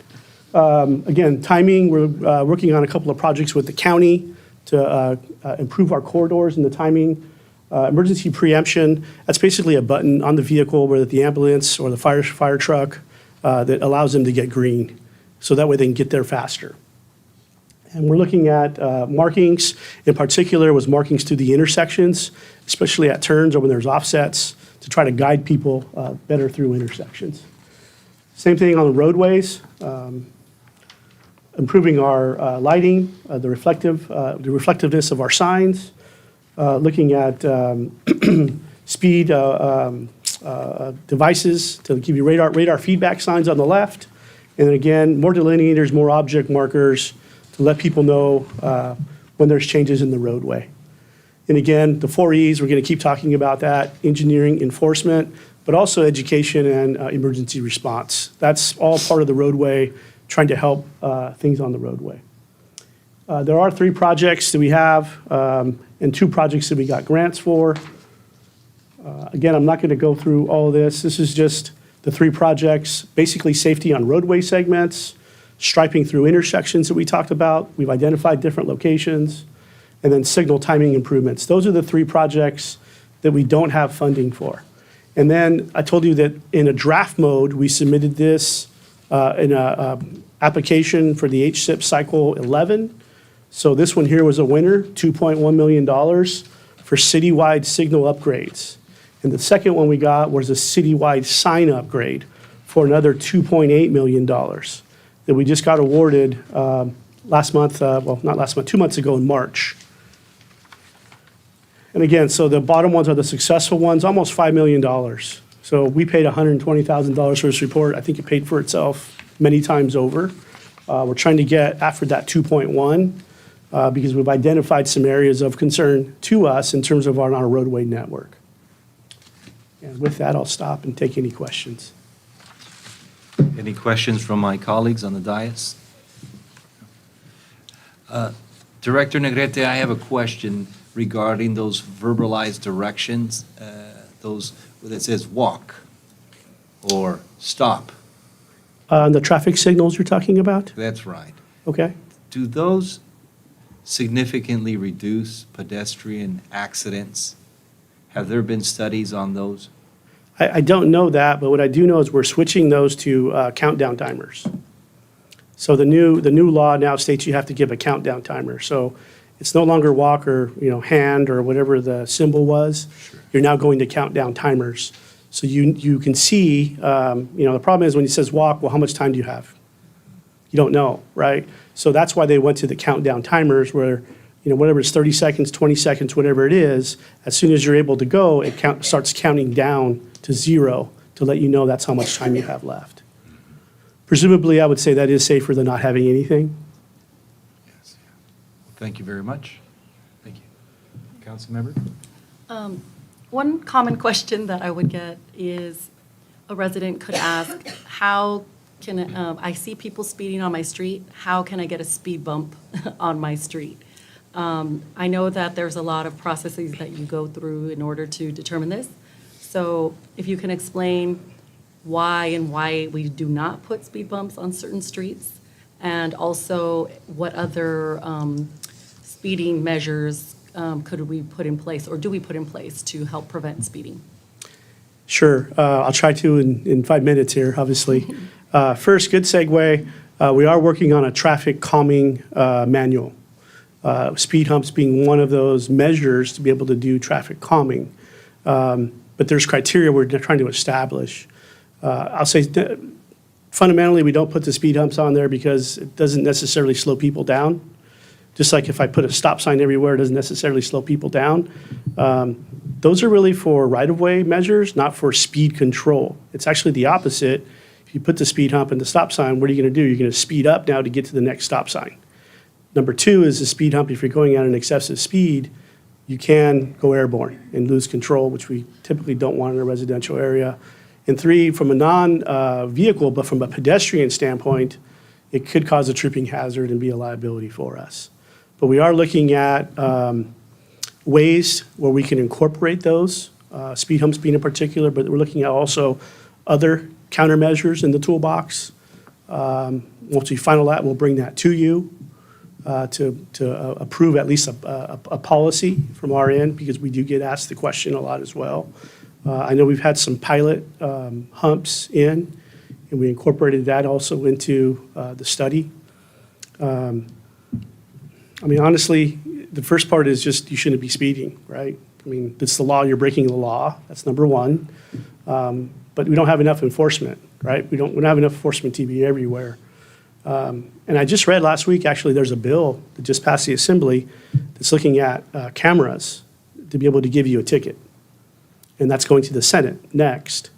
Again, timing, we're working on a couple of projects with the county to improve our corridors and the timing. Emergency preemption, that's basically a button on the vehicle where the ambulance or the fire truck that allows them to get green. So that way they can get there faster. And we're looking at markings. In particular, was markings to the intersections, especially at turns or when there's offsets, to try to guide people better through intersections. Same thing on the roadways. Improving our lighting, the reflectiveness of our signs, looking at speed devices to give you radar feedback signs on the left, and then again, more delineators, more object markers to let people know when there's changes in the roadway. And again, the 4 E's, we're going to keep talking about that, engineering, enforcement, but also education and emergency response. That's all part of the roadway, trying to help things on the roadway. There are 3 projects that we have and 2 projects that we got grants for. Again, I'm not going to go through all of this. This is just the 3 projects, basically safety on roadway segments, striping through intersections that we talked about. We've identified different locations, and then signal timing improvements. Those are the 3 projects that we don't have funding for. And then I told you that in a draft mode, we submitted this in an application for the HSIP Cycle 11. So this one here was a winner, $2.1 million for citywide signal upgrades. And the second one we got was a citywide sign upgrade for another $2.8 million that we just got awarded last month, well, not last month, 2 months ago in March. And again, so the bottom ones are the successful ones, almost $5 million. So we paid $120,000 for this report. I think it paid for itself many times over. We're trying to get after that 2.1 because we've identified some areas of concern to us in terms of our roadway network. And with that, I'll stop and take any questions. Any questions from my colleagues on the dais? Director Negrete, I have a question regarding those verbalized directions, those that says walk or stop. The traffic signals you're talking about? That's right. Okay. Do those significantly reduce pedestrian accidents? Have there been studies on those? I don't know that, but what I do know is we're switching those to countdown timers. So the new law now states you have to give a countdown timer. So it's no longer walk or, hand or whatever the symbol was. You're now going to countdown timers. So you can see, the problem is when it says walk, well, how much time do you have? You don't know, right? So that's why they went to the countdown timers where, whatever it's 30 seconds, 20 seconds, whatever it is, as soon as you're able to go, it starts counting down to 0 to let you know that's how much time you have left. Presumably, I would say that is safer than not having anything. Yes. Thank you very much. Thank you. Council member? One common question that I would get is a resident could ask, how can, I see people speeding on my street, how can I get a speed bump on my street? I know that there's a lot of processes that you go through in order to determine this. So if you can explain why we do not put speed bumps on certain streets, and also what other speeding measures could we put in place, or do we put in place to help prevent speeding? Sure. I'll try to in 5 minutes here, obviously. First, good segue. We are working on a traffic calming manual. Speed humps being one of those measures to be able to do traffic calming. But there's criteria we're trying to establish. I'll say fundamentally, we don't put the speed humps on there because it doesn't necessarily slow people down. Just like if I put a stop sign everywhere, it doesn't necessarily slow people down. Those are really for right-of-way measures, not for speed control. It's actually the opposite. If you put the speed hump and the stop sign, what are you going to do? You're going to speed up now to get to the next stop sign. Number 2 is the speed hump. If you're going at an excessive speed, you can go airborne and lose control, which we typically don't want in a residential area. And 3, from a non-vehicle, but from a pedestrian standpoint, it could cause a tripping hazard and be a liability for us. But we are looking at ways where we can incorporate those, speed humps being in particular, but we're looking at also other countermeasures in the toolbox. Once we final that, we'll bring that to you to approve at least a policy from our end, because we do get asked the question a lot as well. I know we've had some pilot humps in, and we incorporated that also into the study. Honestly, the first part is just you shouldn't be speeding, right? It's the law, you're breaking the law. That's number 1. But we don't have enough enforcement, right? We don't have enough enforcement to be everywhere. And I just read last week, actually, there's a bill that just passed the Assembly that's looking at cameras to be able to give you a ticket. And that's going to the Senate next,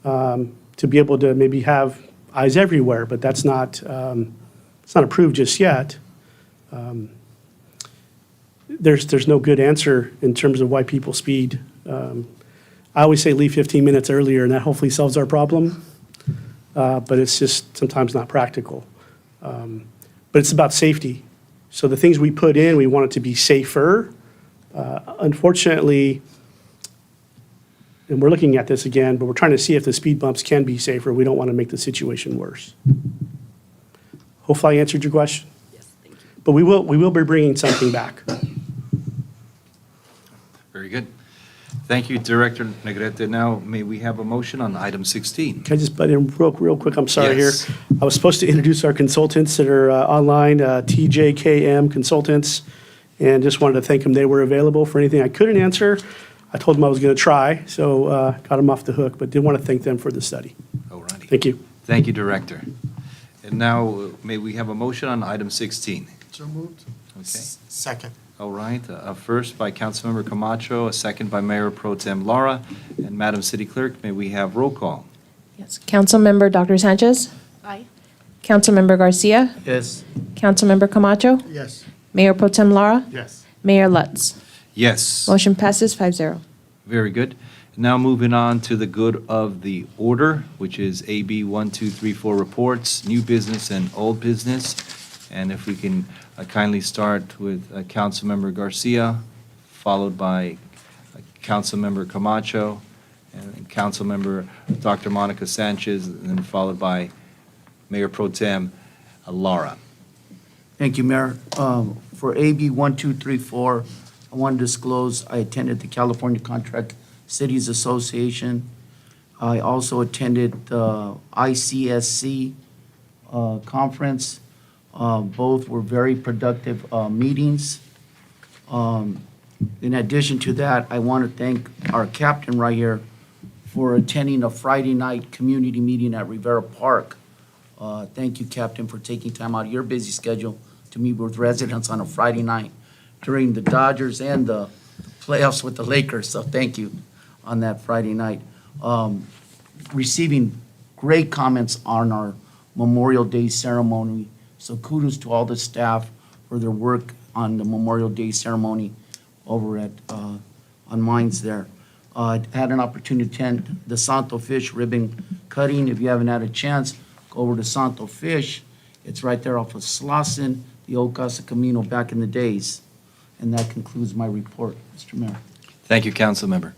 to be able to maybe have eyes everywhere, but that's not, it's not approved just yet. There's no good answer in terms of why people speed. I always say leave 15 minutes earlier, and that hopefully solves our problem. But it's just sometimes not practical. But it's about safety. So the things we put in, we want it to be safer. Unfortunately, and we're looking at this again, but we're trying to see if the speed bumps can be safer. We don't want to make the situation worse. Hopefully I answered your question. Yes, thank you. But we will be bringing something back. Very good. Thank you, Director Negrete. Now, may we have a motion on item 16? Can I just butt in real quick? I'm sorry Yes. here. I was supposed to introduce our consultants that are online, TJKM Consultants, and just wanted to thank them. They were available for anything I couldn't answer. I told them I was going to try, so got them off the hook, but did want to thank them for the study. All righty. Thank you. Thank you, Director. And now, may we have a motion on item 16? So moved. Okay. Second. All right, a first by Councilmember Camacho, a second by Mayor Pro Tem Lara. And Madam City Clerk, may we have roll call? Yes. Councilmember Dr. Sanchez? Aye. Councilmember Garcia? Yes. Councilmember Camacho? Yes. Mayor Pro Tem Lara? Yes. Mayor Lutz? Yes. Motion passes 5-0. Very good. Now moving on to the good of the order, which is AB 1234 reports, new business and old business. And if we can kindly start with Councilmember Garcia, followed by Councilmember Camacho, and Councilmember Dr. Monica Sanchez, and then followed by Mayor Pro Tem Lara. Thank you, Mayor. For AB 1234, I want to disclose I attended the California Contract Cities Association. I also attended the ICSC conference. Both were very productive meetings. In addition to that, I want to thank our captain right here for attending a Friday night community meeting at Rivera Park. Thank you, Captain, for taking time out of your busy schedule to meet with residents on a Friday night during the Dodgers and the playoffs with the Lakers. So thank you on that Friday night. Receiving great comments on our Memorial Day ceremony. So kudos to all the staff for their work on the Memorial Day ceremony over at, on Mines there. I had an opportunity to attend the Santo Fish ribbon cutting. If you haven't had a chance, go over to Santo Fish. It's right there off of Slauson, the old Casa Camino back in the days. And that concludes my report, Mr. Mayor. Thank you, Councilmember.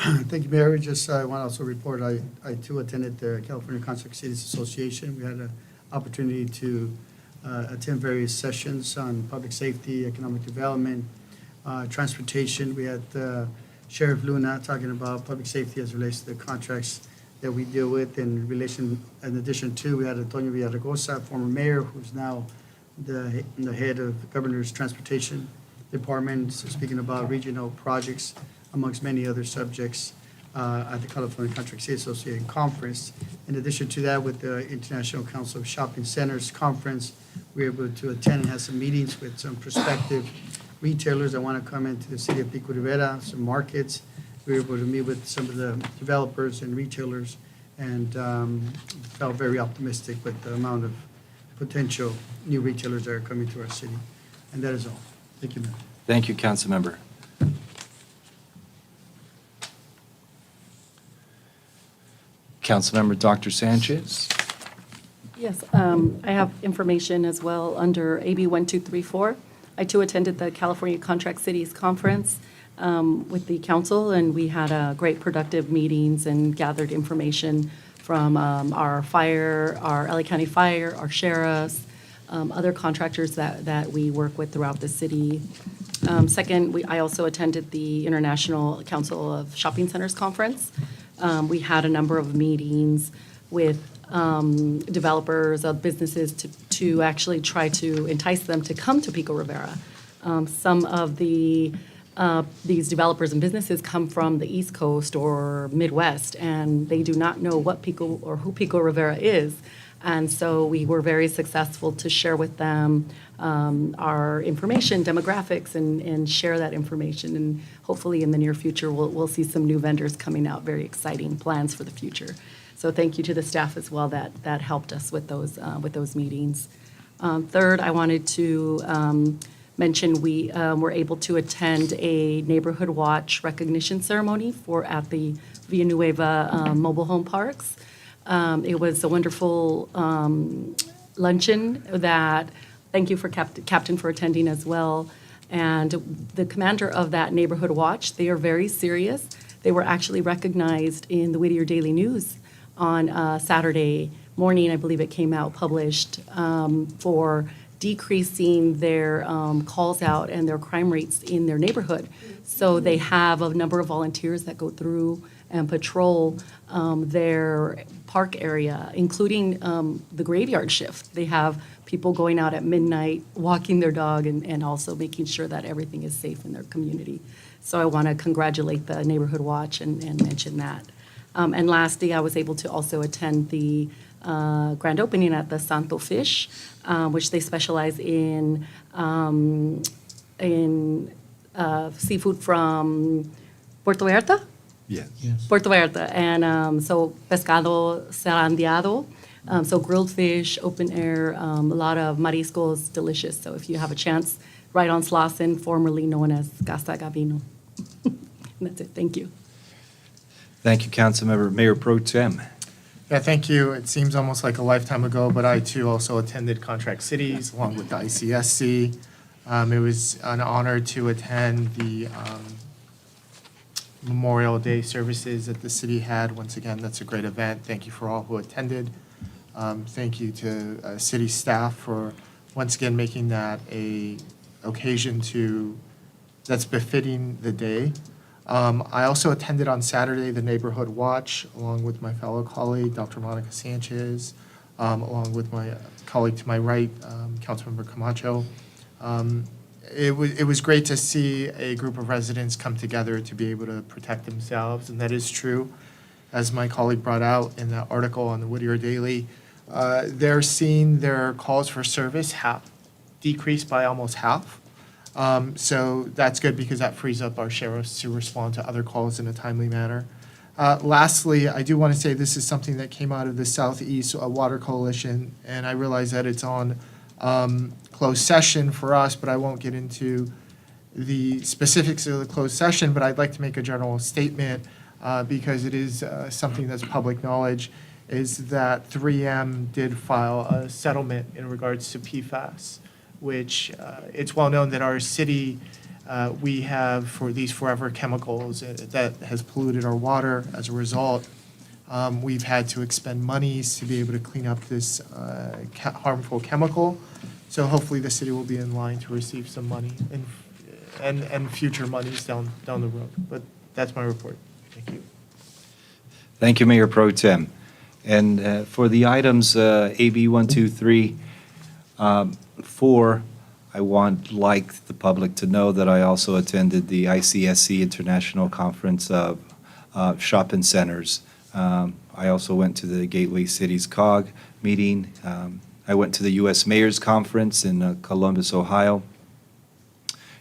Thank you, Mayor. Just, I want to also report, I too attended the California Contract Cities Association. We had an opportunity to attend various sessions on public safety, economic development, transportation. We had Sheriff Luna talking about public safety as it relates to the contracts that we deal with in addition to, we had Antonio Villaraigosa, former mayor, who's now the head of the Governor's Transportation Department, so speaking about regional projects, amongst many other subjects at the California Contract City Association Conference. In addition to that, with the International Council of Shopping Centers Conference, we were able to attend and have some meetings with some prospective retailers that want to come into the city of Pico Rivera, some markets. We were able to meet with some of the developers and retailers and felt very optimistic with the amount of potential new retailers that are coming to our city. And that is all. Thank you, Mayor. Thank you, Councilmember. Councilmember Dr. Sanchez. Yes, I have information as well under AB 1234. I too attended the California Contract Cities Conference with the council, and we had great productive meetings and gathered information from our fire, our LA County Fire, our sheriffs, other contractors that we work with throughout the city. Second, I also attended the International Council of Shopping Centers Conference. We had a number of meetings with developers of businesses to actually try to entice them to come to Pico Rivera. Some of these developers and businesses come from the East Coast or Midwest, and they do not know what Pico or who Pico Rivera is. And so we were very successful to share with them our information, demographics, and share that information. And hopefully in the near future, we'll see some new vendors coming out, very exciting plans for the future. So thank you to the staff as well that helped us with those meetings. Third, I wanted to mention we were able to attend a Neighborhood Watch recognition ceremony at the Villanueva Mobile Home Parks. It was a wonderful luncheon thank you for Captain for attending as well. And the commander of that Neighborhood Watch, they are very serious. They were actually recognized in the Whittier Daily News on Saturday morning. I believe it came out published for decreasing their calls out and their crime rates in their neighborhood. So they have a number of volunteers that go through and patrol their park area, including the graveyard shift. They have people going out at midnight, walking their dog, and also making sure that everything is safe in their community. So I want to congratulate the Neighborhood Watch and mention that. And lastly, I was able to also attend the grand opening at the Santo Fish, which they specialize in seafood from Puerto Vallarta? Yes. Puerto Vallarta. And so pescado zarandeado, so grilled fish, open air, a lot of mariscos, delicious. So if you have a chance, right on Slauson, formerly known as Casa Gavino. And that's it. Thank you. Thank you, Councilmember. Mayor Pro Tem. Yeah, thank you. It seems almost like a lifetime ago, but I too also attended Contract Cities along with the ICSC. It was an honor to attend the Memorial Day services that the city had. Once again, that's a great event. Thank you for all who attended. Thank you to city staff for once again making that a occasion that's befitting the day. I also attended on Saturday the Neighborhood Watch along with my fellow colleague, Dr. Monica Sanchez, along with my colleague to my right, Councilmember Camacho. It was great to see a group of residents come together to be able to protect themselves, and that is true. As my colleague brought out in that article on the Whittier Daily, they're seeing their calls for service decrease by almost half. So that's good because that frees up our sheriffs to respond to other calls in a timely manner. Lastly, I do want to say this is something that came out of the Southeast Water Coalition, and I realize that it's on closed session for us, but I won't get into the specifics of the closed session, but I'd like to make a general statement because it is something that's public knowledge, is that 3M did file a settlement in regards to PFAS, which it's well known that our city, we have for these forever chemicals that has polluted our water. As a result, we've had to expend monies to be able to clean up this harmful chemical. So hopefully the city will be in line to receive some money and future monies down the road. But that's my report. Thank you. Thank you, Mayor Pro Tem. And for the items AB 123, 4, I want like the public to know that I also attended the ICSC International Conference of Shopping Centers. I also went to the Gateway Cities COG meeting. I went to the U.S. Mayor's Conference in Columbus, Ohio.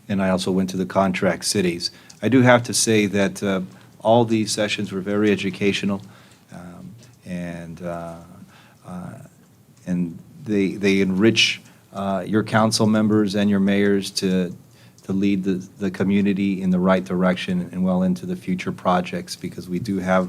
And I also went to the Contract Cities. I do have to say that all these sessions were very educational, and they enrich your council members and your mayors to lead the community in the right direction and well into the future projects, because we do have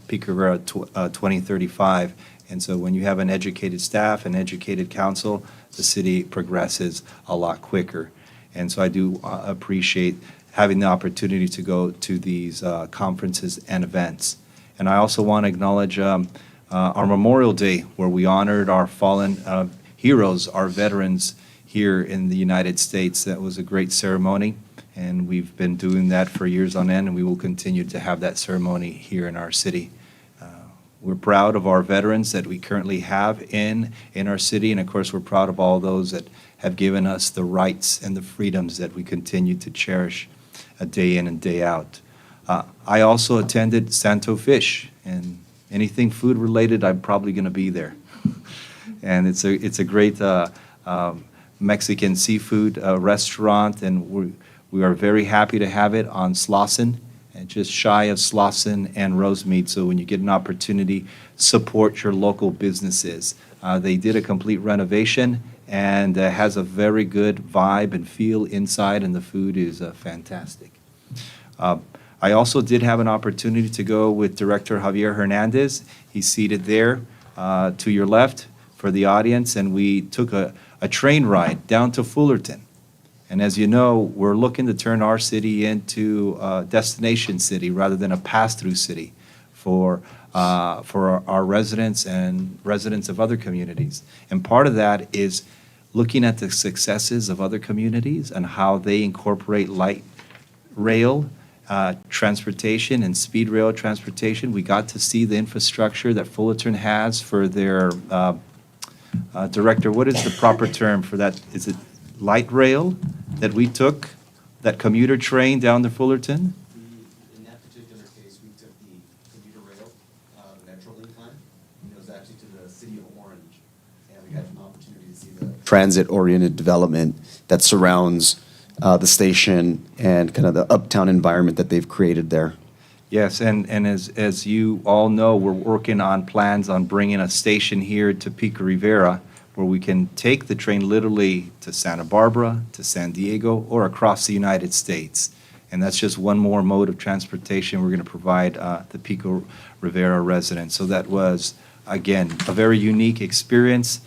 Pico Rivera 2035. And so when you have an educated staff and educated council, the city progresses a lot quicker. And so I do appreciate having the opportunity to go to these conferences and events. And I also want to acknowledge our Memorial Day, where we honored our fallen heroes, our veterans here in the United States. That was a great ceremony, and we've been doing that for years on end, and we will continue to have that ceremony here in our city. We're proud of our veterans that we currently have in our city, and of course, we're proud of all those that have given us the rights and the freedoms that we continue to cherish day in and day out. I also attended Santo Fish, and anything food related, I'm probably going to be there. And it's a great Mexican seafood restaurant, and we are very happy to have it on Slauson, and just shy of Slauson and Rosemead. So when you get an opportunity, support your local businesses. They did a complete renovation, and has a very good vibe and feel inside, and the food is fantastic. I also did have an opportunity to go with Director Javier Hernandez. He's seated there to your left for the audience, and we took a train ride down to Fullerton. And as you know, we're looking to turn our city into a destination city rather than a pass-through city for our residents and residents of other communities. And part of that is looking at the successes of other communities and how they incorporate light rail transportation and speed rail transportation. We got to see the infrastructure that Fullerton has for their, Director, what is the proper term for that? Is it light rail that we took, that commuter train down to Fullerton? In that particular case, we took the commuter rail It was actually to the city of Orange, and we had an opportunity to see the transit-oriented development that surrounds the station and kind of the uptown environment that they've created there. Yes, and as you all know, we're working on plans on bringing a station here to Pico Rivera where we can take the train literally to Santa Barbara, to San Diego, or across the United States. And that's just one more mode of transportation we're going to provide the Pico Rivera residents. So that was, again, a very unique experience,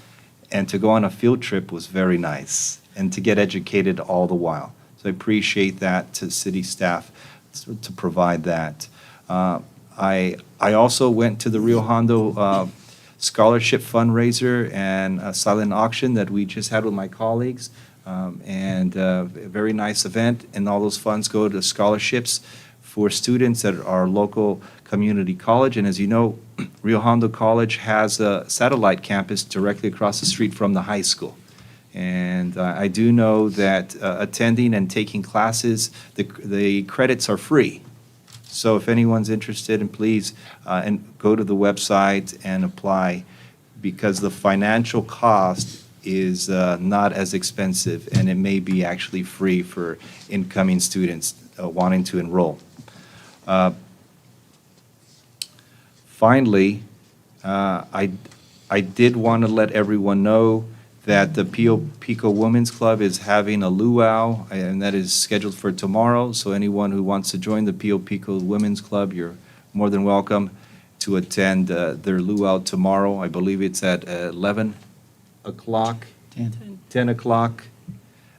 and to go on a field trip was very nice, and to get educated all the while. So I appreciate that to city staff to provide that. I also went to the Rio Hondo scholarship fundraiser and a silent auction that we just had with my colleagues, and a very nice event, and all those funds go to scholarships for students at our local community college. And as you know, Rio Hondo College has a satellite campus directly across the street from the high school. And I do know that attending and taking classes, the credits are free. So if anyone's interested, and please and go to the website and apply, because the financial cost is not as expensive, and it may be actually free for incoming students wanting to enroll. Finally, I did want to let everyone know that the Pico Women's Club is having a luau, and that is scheduled for tomorrow. So anyone who wants to join the Pico Women's Club, you're more than welcome to attend their luau tomorrow. I believe it's at 11 o'clock, 10 o'clock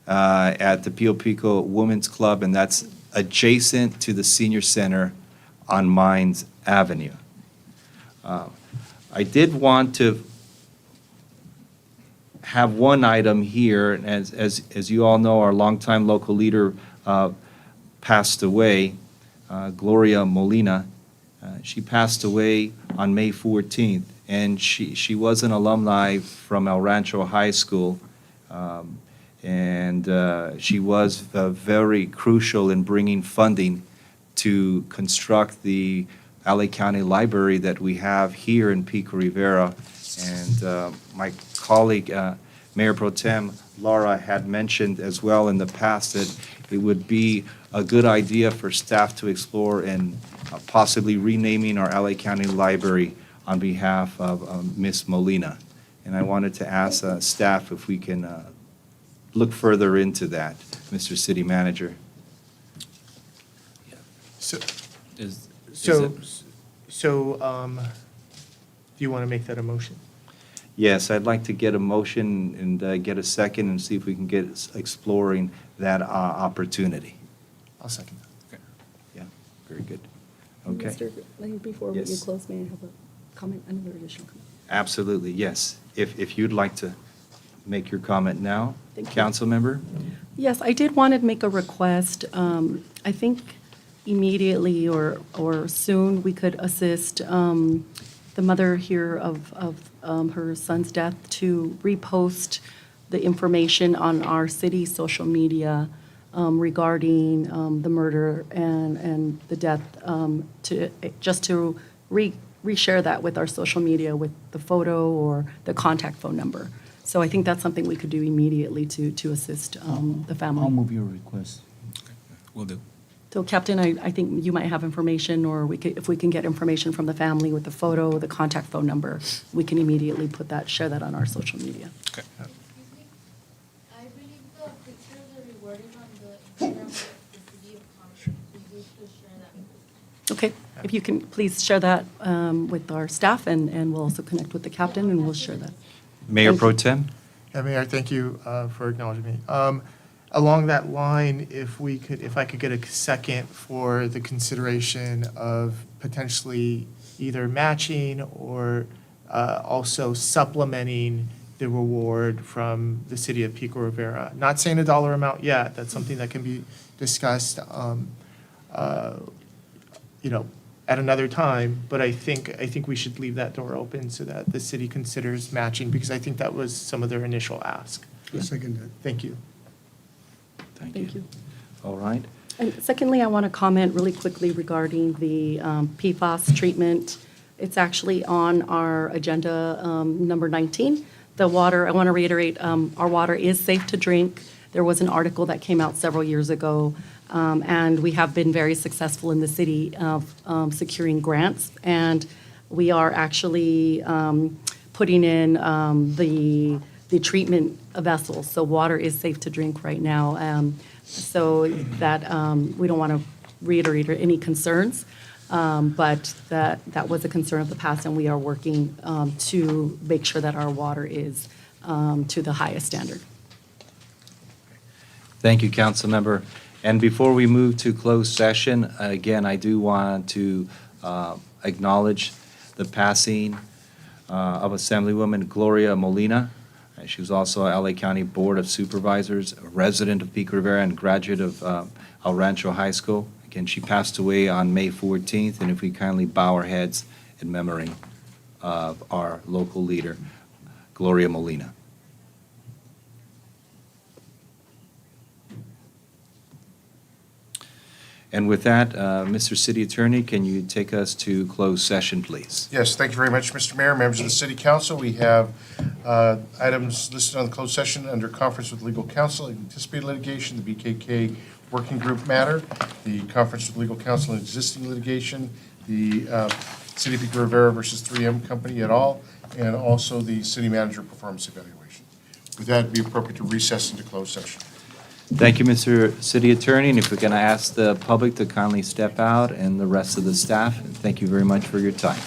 at the Pico Women's Club, and that's adjacent to the Senior Center on Mines Avenue. I did want to have one item here, and as you all know, our longtime local leader passed away, Gloria Molina. She passed away on May 14th, and she was an alumni from El Rancho High School, and she was very crucial in bringing funding to construct the LA County Library that we have here in Pico Rivera. And my colleague, Mayor Pro Tem Laura, had mentioned as well in the past that it would be a good idea for staff to explore and possibly renaming our LA County Library on behalf of Ms. Molina. And I wanted to ask staff if we can look further into that, Mr. City Manager. Do you want to make that a motion? Yes, I'd like to get a motion and get a second and see if we can get exploring that opportunity. I'll second that. Yeah, very good. Okay. Mr. Mayor, before you Yes. close, may I have a comment, another additional comment? Absolutely, yes. If you'd like to make your comment now, Thank you. council member? Yes, I did want to make a request. I think immediately or soon, we could assist the mother here of her son's death to repost the information on our city social media regarding the murder and the death, to reshare that with our social media with the photo or the contact phone number. So I think that's something we could do immediately to assist the family. I'll move your request. Will do. So Captain, I think you might have information, or if we can get information from the family with the photo, the contact phone number, we can immediately share that on our social media. Okay. I believe the picture of the rewarding on the Instagram of the city of Concord. Could you just share that with us? Okay, if you can, please share that with our staff, and we'll also connect with the captain, and we'll share that. Mayor Thank Pro you. Tem? Yeah, Mayor, thank you for acknowledging me. Along that line, if I could get a second for the consideration of potentially either matching or also supplementing the reward from the city of Pico Rivera. Not saying a dollar amount yet, that's something that can be discussed, at another time, but I think we should leave that door open so that the city considers matching, because I think that was some of their initial ask. I second that. Thank you. Thank you. All right. And secondly, I want to comment really quickly regarding the PFAS treatment It's actually on our agenda, number 19. The water, I want to reiterate, our water is safe to drink. There was an article that came out several years ago, and we have been very successful in the city of securing grants. And we are actually putting in the treatment vessels. So water is safe to drink right now. So that we don't want to reiterate any concerns, but that was a concern of the past, and we are working to make sure that our water is to the highest standard. Thank you, Councilmember. And before we move to closed session, again, I do want to acknowledge the passing of Assemblywoman Gloria Molina. She was also a LA County Board of Supervisors, a resident of Pico Rivera, and graduate of El Rancho High School. Again, she passed away on May 14th, and if we kindly bow our heads in memory of our local leader, Gloria Molina. And with that, Mr. City Attorney, can you take us to closed session, please? Yes, thank you very much, Mr. Mayor, members of the City Council. We have items listed on the closed session under conference with legal counsel, anticipated litigation, the BKK working group matter, the conference with legal counsel and existing litigation, the City of Pico Rivera versus 3M Company et al., and also the city manager performance evaluation. With that, it'd be appropriate to recess into closed session. Thank you, Mr. City Attorney, and if we're going to ask the public to kindly step out and the rest of the staff, thank you very much for your time.